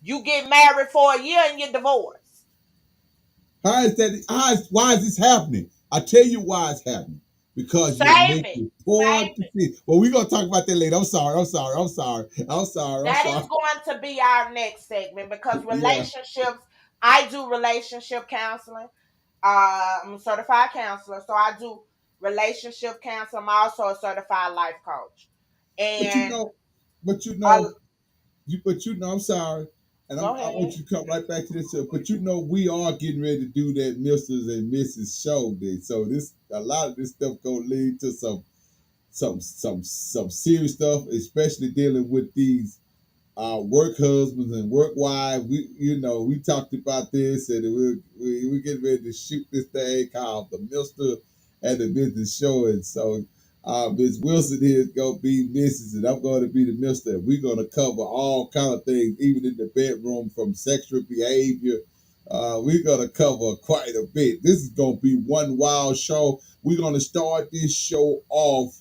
You get married for a year and you're divorced. How is that? Why is this happening? I tell you why it's happening. Because you're Save it. making poor Save it. decisions. Well, we're going to talk about that later. I'm sorry. That is going to be our next segment because Yeah. relationships, I do relationship counseling. I'm a certified counselor, so I do relationship counseling. I'm also a certified life coach. But you And know, but you uh, know, I'm sorry. And go I ahead. want you to come right back to this. But you know, we are getting ready to do that Mrs. and Mrs. show day. So a lot of this stuff gonna lead to some serious stuff, especially dealing with these work husbands and work wives. We talked about this, and we get ready to shoot this thing called the Mister and the Mrs. Show. And so Ms. Wilson here is gonna be Mrs. and I'm gonna be the Mister. We're gonna cover all kind of things, even in the bedroom, from sexual behavior. We're gonna cover quite a bit. This is gonna be one wild show. We're gonna start this show off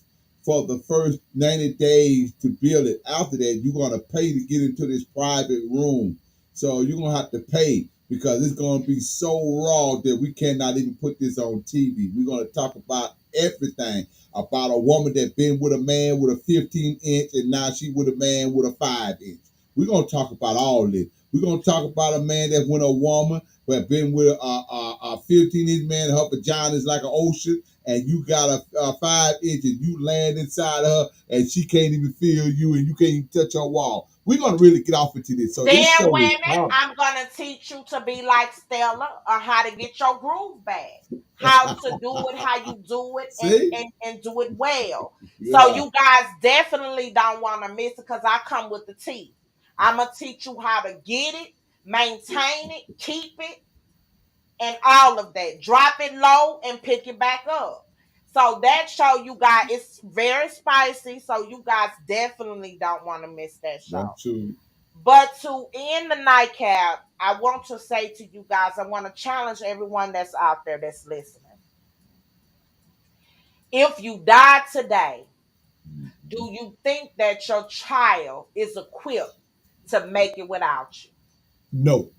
for the first 90 days to build it. After that, you're going to pay to get into this private room. So you're going to have to pay because it's going to be so raw that we cannot even put this on TV. We're going to talk about everything about a woman that been with a man with a 15-inch and now she with a man with a 5-inch. We're going to talk about all this. We're going to talk about a man that with a woman but been with a 15-inch man. Her vagina is like an ocean, and you got a 5-inch, and you land inside her, and she can't even feel you, and you can't even touch her wall. We're gonna really get off into this. So Then, this show is women, powerful. I'm going to teach you to be like Stella or how to get your groove back, how to do it, how you do it, See? and do it well. Yeah. So, you guys definitely don't want to miss it because I come with the tea. I'm going to teach you how to get it, maintain it, keep it, and all of that. Drop it low and pick it back up. So, that show, you guys, it's very spicy. So, you guys definitely don't want to miss that show. That's true. But to end the nightcap, I want to say to you guys, I want to challenge everyone that's out there that's listening. If you die today, do you think that your child is equipped to make it without you? No.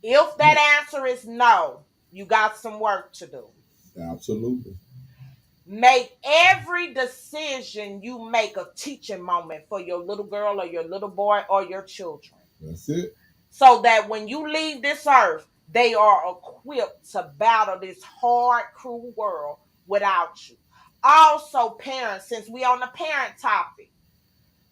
If that answer is no, you got some work to do. Absolutely. Make every decision you make a teaching moment for your little girl or your little boy or your children. That's it. So that when you leave this earth, they are equipped to battle this hard, cruel world without you. Also, parents, since we on the parent topic,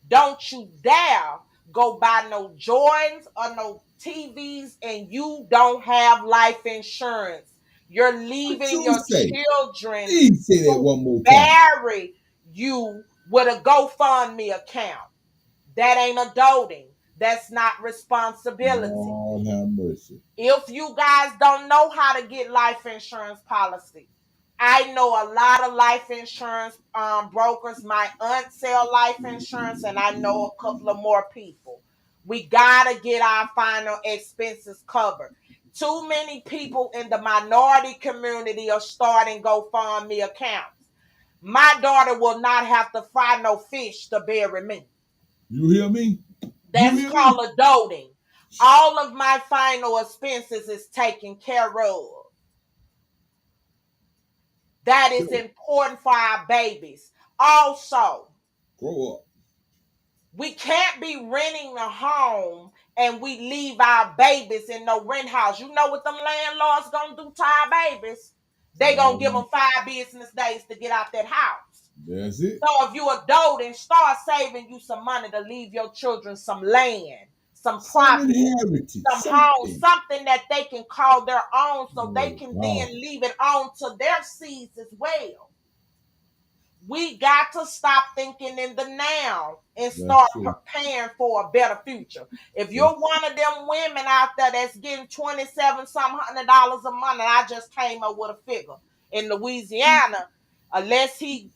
don't you dare go buy no Jordans or no TVs and you don't have life insurance. You're leaving your children Please say that to one more time. bury you with a GoFundMe account. That ain't adulting. That's not responsibility. Lord have mercy. If you guys don't know how to get life insurance policy, I know a lot of life insurance brokers. My aunt sell life insurance, and I know a couple of more people. We gotta get our final expenses covered. Too many people in the minority community are starting GoFundMe accounts. My daughter will not have to fry no fish to bury me. You hear me? That's called adulting. All of my final expenses is taken care of. That is important for our babies. Also, grow up. We can't be renting a home and we leave our babies in no rent house. You know what them landlords gonna do to our babies? They gonna give them 5 business days to get out that house. That's it. So if you adult and start saving you some money to leave your children some land, some property, some home, something that they can call their own, so they can then leave it on to their seeds as well. We got to stop thinking in the now and start preparing for a better future. If you're one of them women out there that's getting $2,700 a month, and I just came up with a figure in Louisiana, unless he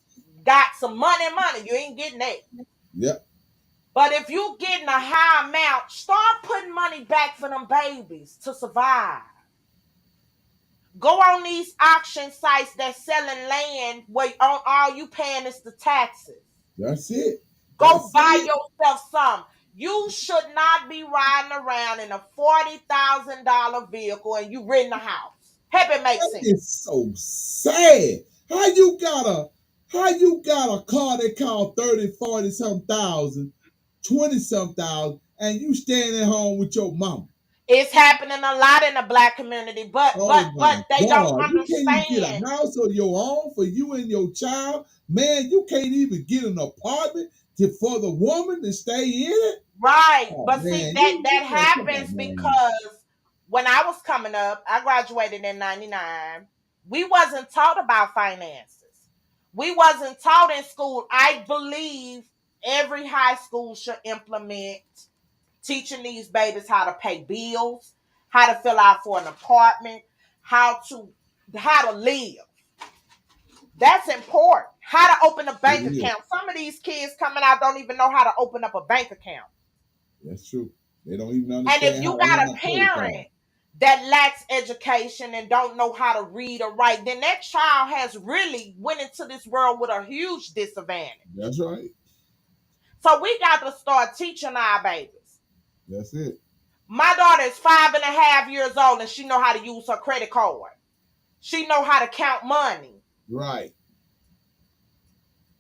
got some money, you ain't getting that. Yep. But if you getting a high amount, start putting money back for them babies to survive. Go on these auction sites that's selling land where all you paying is the taxes. That's it. Go buy yourself some. You should not be riding around in a $40,000 vehicle and you renting a house. Help it make sense. It's so sad. How you got a car that cost 30, 40 some thousand, 20 some thousand, and you staying at home with your mama? It's happening a lot in the Black community, but they don't understand. You can't even get a house of your own for you and your child. Man, you can't even get an apartment for the woman to stay in it. Right. But see, that happens because when I was coming up, I graduated in 99. We wasn't taught about finances. We wasn't taught in school. I believe every high school should implement teaching these babies how to pay bills, how to fill out for an apartment, how to live. That's important. How to open a bank account. Some of these kids coming out don't even know how to open up a bank account. That's true. They don't even understand. And if you got a parent that lacks education and don't know how to read or write, then that child has really went into this world with a huge disadvantage. That's right. So we got to start teaching our babies. That's it. My daughter is 5.5 years old and she know how to use her credit card. She know how to count money. Right.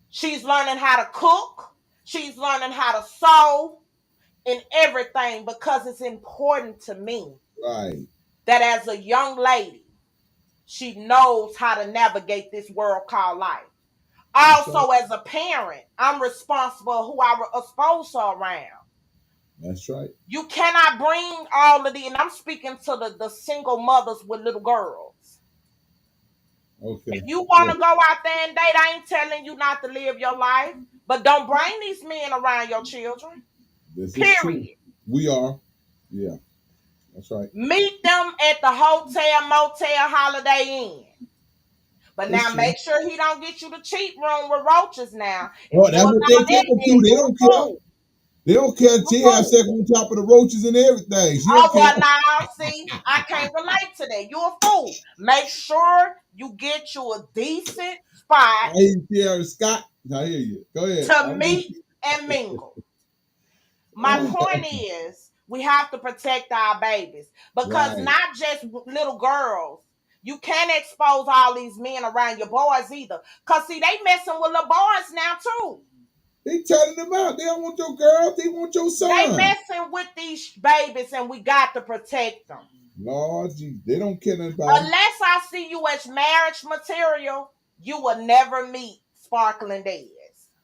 She's learning how to cook. She's learning how to sew and everything because it's important to me. Right. That as a young lady, she knows how to navigate this world called life. Also, as a parent, I'm responsible for who I expose her around. That's right. You cannot bring all of the, and I'm speaking to the single mothers with little girls. Okay. If you want to go out there and date, I ain't telling you not to live your life, but don't bring these men around your children. This period. Is true. We are. Yeah. That's right. Meet them at the hotel, motel, Holiday Inn. But now make sure he don't get you the cheap room with roaches now. Oh, that's what they tell them to. They don't care. They don't care. She has sex on top of the roaches and everything. But now, see, I can't relate to that. You're a fool. Make sure you get you a decent spot. I hear you, Scott. I hear you. Go ahead. To meet and mingle. My point is, we have to protect our babies because not just little girls. You can't expose all these men around your boys either. Because, see, they messing with little boys now, too. They telling them out. They don't want your girl. They want your son. They messing with these babies, and we got to protect them. Lord, they don't care nothing about them. Unless I see you as marriage material, you will never meet Sparkling Days.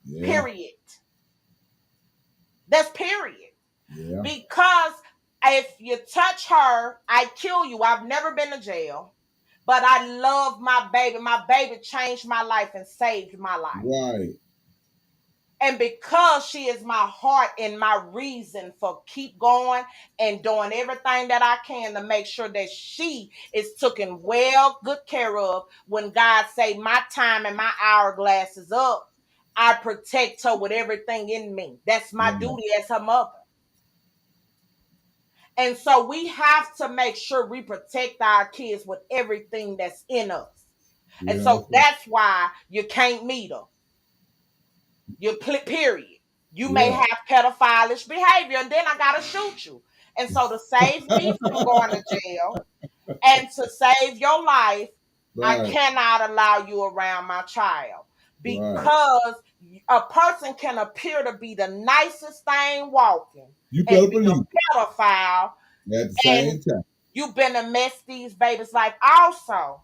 Yeah. Period. That's period. Yeah. Because if you touch her, I kill you. I've never been to jail. but I love my baby. My baby changed my life and saved my life. Right. And because she is my heart and my reason for keep going and doing everything that I can to make sure that she is taken good care of, when God say my time and my hourglass is up, I protect her with everything in me. That's my duty as her mother. And so we have to make sure we protect our kids with everything that's in us. Yeah, And so that's why you can't meet her. Period. You may have pedophilish behavior, and then I gotta shoot you. And so to save me from going to jail and to save your life, I Right. cannot allow you around my child. Right. Because a person can appear to be the nicest thing walking You and better be believe a pedophile, at the same time. you've been to mess these babies' life also.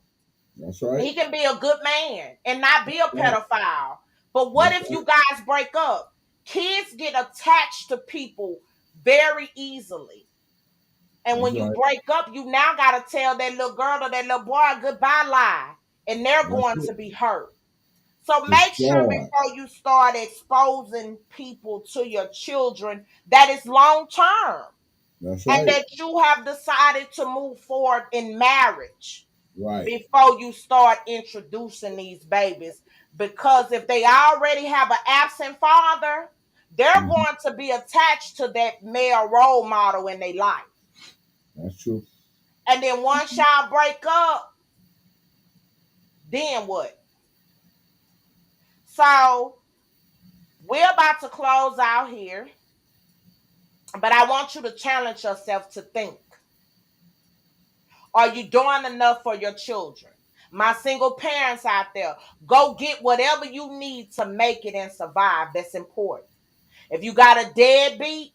That's right. He can be a good man and not be a Right. pedophile. But what That's if you guys break up? Kids get attached to people very easily. And when you break up, you now got to tell that little girl or that little boy goodbye lie. And they're going to be hurt. So make sure before you start exposing people to your children that it's long term. That's And right. that you have decided to move forward in marriage. Right. Before you start introducing these babies. Because if they already have an absent father, they're going to be attached to that male role model in their life. That's true. And then once y'all break up, then what? So we're about to close out here, but I want you to challenge yourself to think. Are you doing enough for your children? My single parents out there, go get whatever you need to make it and survive. That's important. If you got a deadbeat,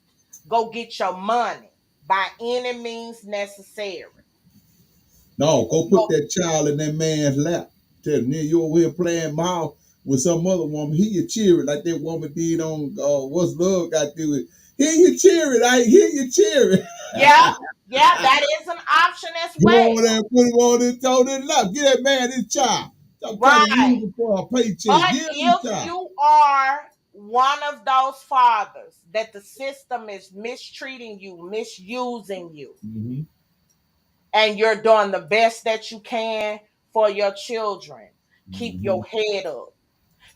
go get your money by any means necessary. No, go put that child in that man's lap. Tell him, you over here playing mouth with some other woman. Hear you cheering like that woman did on What's Love Got to Do With. Hear you cheering. I hear you cheering. Yeah, that is an option as well. Go over there and put him on his toe and lap. Get that man his child. Stop trying to use him for a paycheck. But Give him if child. you are one of those fathers that the system is mistreating you, misusing you, and you're doing the best that you can for your children, keep your head up.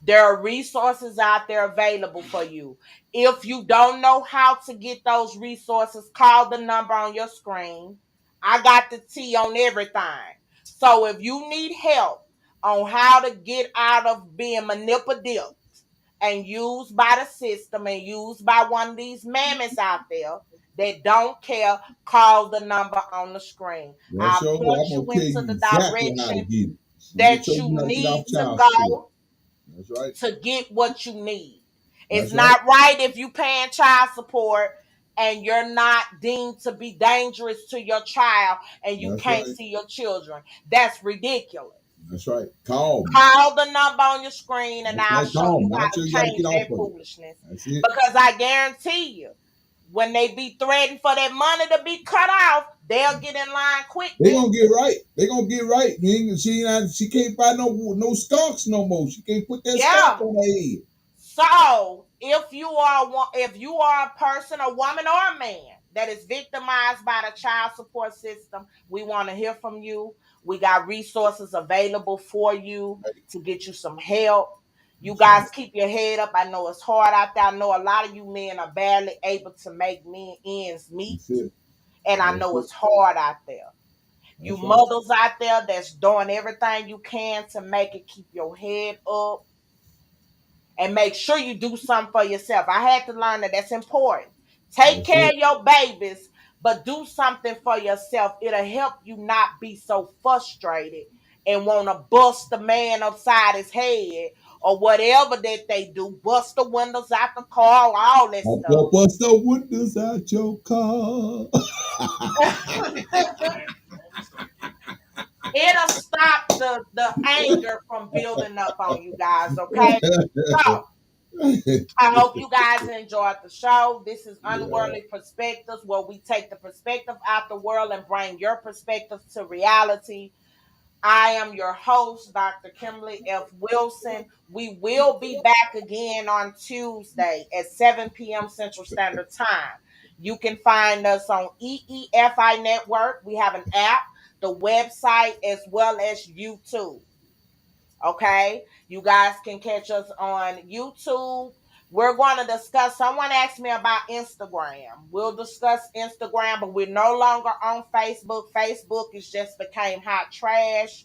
There are resources out there available for you. If you don't know how to get those resources, call the number on your screen. I got the T on everything. So if you need help on how to get out of being manipulative and used by the system and used by one of these mammoths out there that don't care, call the number on the screen. I'll point you into the direction that you need to go to get what you need. It's not right if you paying child support and you're not deemed to be dangerous to your child and you can't see your children. That's ridiculous. That's right. Call the number on your screen and I'll show you how to change that foolishness. Because I guarantee you, when they be threatened for that money to be cut off, they'll get in line quick. They gonna get right. They gonna get right. She can't buy no skunks no more. She can't put that skunk on her head. So if you are a person, a woman, or a man that is victimized by the child support system, we want to hear from you. We got resources available for you to get you some help. You guys keep your head up. I know it's hard out there. I know a lot of you men are barely able to make ends meet. And I know it's hard out there. You mothers out there that's doing everything you can to make it, keep your head up. And make sure you do something for yourself. I had to learn that that's important. Take care of your babies, but do something for yourself. It'll help you not be so frustrated and want to bust the man upside his head or whatever that they do. Bust the windows out the car, all that stuff. Bust the windows out your car. It'll stop the anger from building up on you guys, okay? So, I hope you guys enjoyed the show. This is Unworldly Perspectives, where we take the perspective out the world and bring your perspective to reality. I am your host, Dr. Kimberly F. Wilson. We will be back again on Tuesday at 7 p.m. Central Standard Time. You can find us on EEFI Network. We have an app, the website, as well as YouTube. Okay, you guys can catch us on YouTube. We're going to discuss, someone asked me about Instagram. We'll discuss Instagram, but we're no longer on Facebook. Facebook is just became hot trash.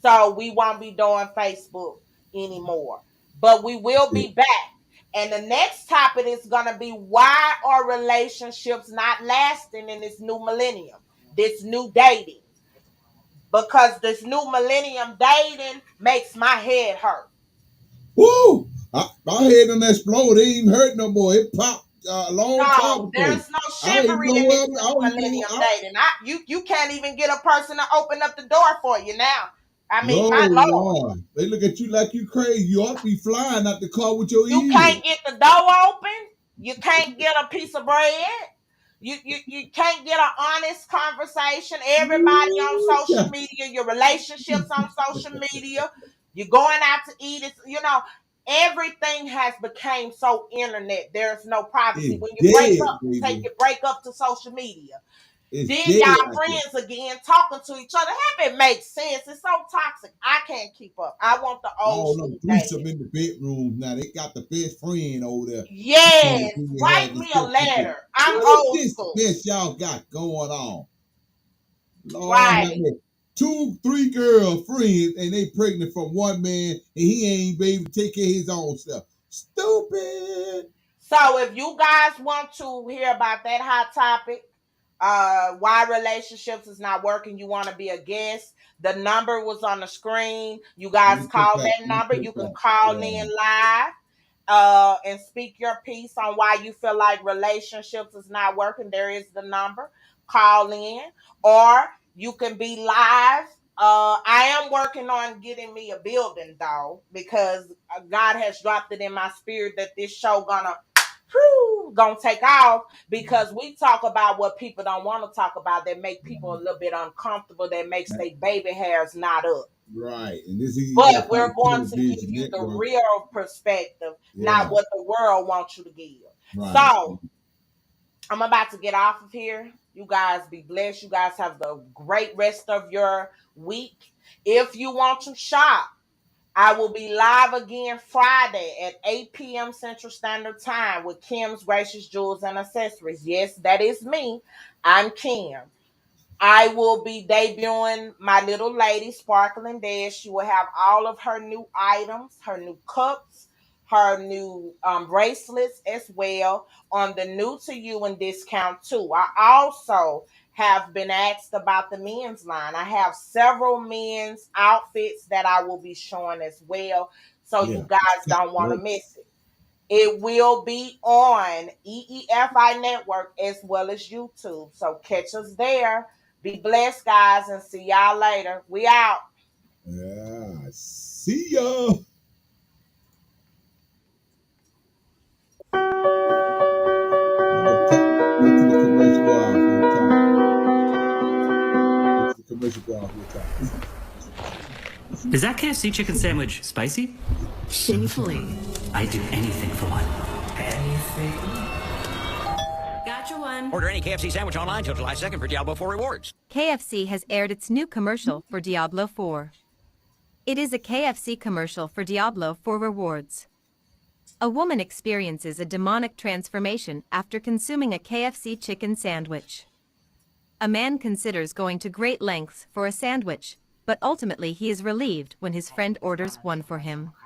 So we won't be doing Facebook anymore. But we will be back. And the next topic is going to be, why are relationships not lasting in this new millennium, this new dating? Because this new millennium dating makes my head hurt. Woo! My head done exploded. It ain't even hurt no more. It popped a long time ago. There's no chivalry in this new millennium dating. You can't even get a person to open up the door for you now. I mean, my Lord. They look at you like you crazy. You ought to be flying out the car with your You ears. can't get the door open. You can't get a piece of bread. You can't get an honest conversation. Everybody on social media, your relationships on social media, you're going out to eat. It's, everything has become so internet. There's no privacy. When you break up, take your break up to social media. Then y'all friends again talking to each other. Have it make sense? It's so toxic. I can't keep up. I want the old school threesome in the bedroom now. They got the best friend over there. Yes, write me a letter. I'm old school. This y'all got going on. Lord, right. 2-3 girl friends, and they pregnant from one man, and he ain't able to take care of his own stuff. Stupid. So if you guys want to hear about that hot topic, why relationships is not working, you want to be a guest, the number was on the screen. You guys call that number. You can call in live and speak your piece on why you feel like relationships is not working. There is the number. Call in, or you can be live. I am working on getting me a building though, because God has dropped it in my spirit that this show gonna take off, because we talk about what people don't want to talk about, that make people a little bit uncomfortable, that makes their baby hairs not up. Right. And this is, but we're going to give you the real perspective, not what the world wants you to give. Right. So I'm about to get off of here. You guys be blessed. You guys have the great rest of your week. If you want to shop, I will be live again Friday at 8 p.m. Central Standard Time with Kim's Gracious Jewels and Accessories. Yes, that is me. I'm Kim. I will be debuting my little lady, Sparkling Dash. She will have all of her new items, her new cups, her new bracelets as well, on the new to you and discount too. I also have been asked about the men's line. I have several men's outfits that I will be showing as well. So you guys don't want to miss it. It will be on EEFI Network as well as YouTube. So catch us there. Be blessed, guys, and see y'all later. We out. Yeah, see ya. Is that KFC chicken sandwich spicy? Shamefully. I'd do anything for one. Anything? Gotcha one. Order any KFC sandwich online till July 2nd for Diablo 4 rewards. KFC has aired its new commercial for Diablo 4. It is a KFC commercial for Diablo 4 rewards. A woman experiences a demonic transformation after consuming a KFC chicken sandwich. A man considers going to great lengths for a sandwich, but ultimately he is relieved when his friend orders one for him.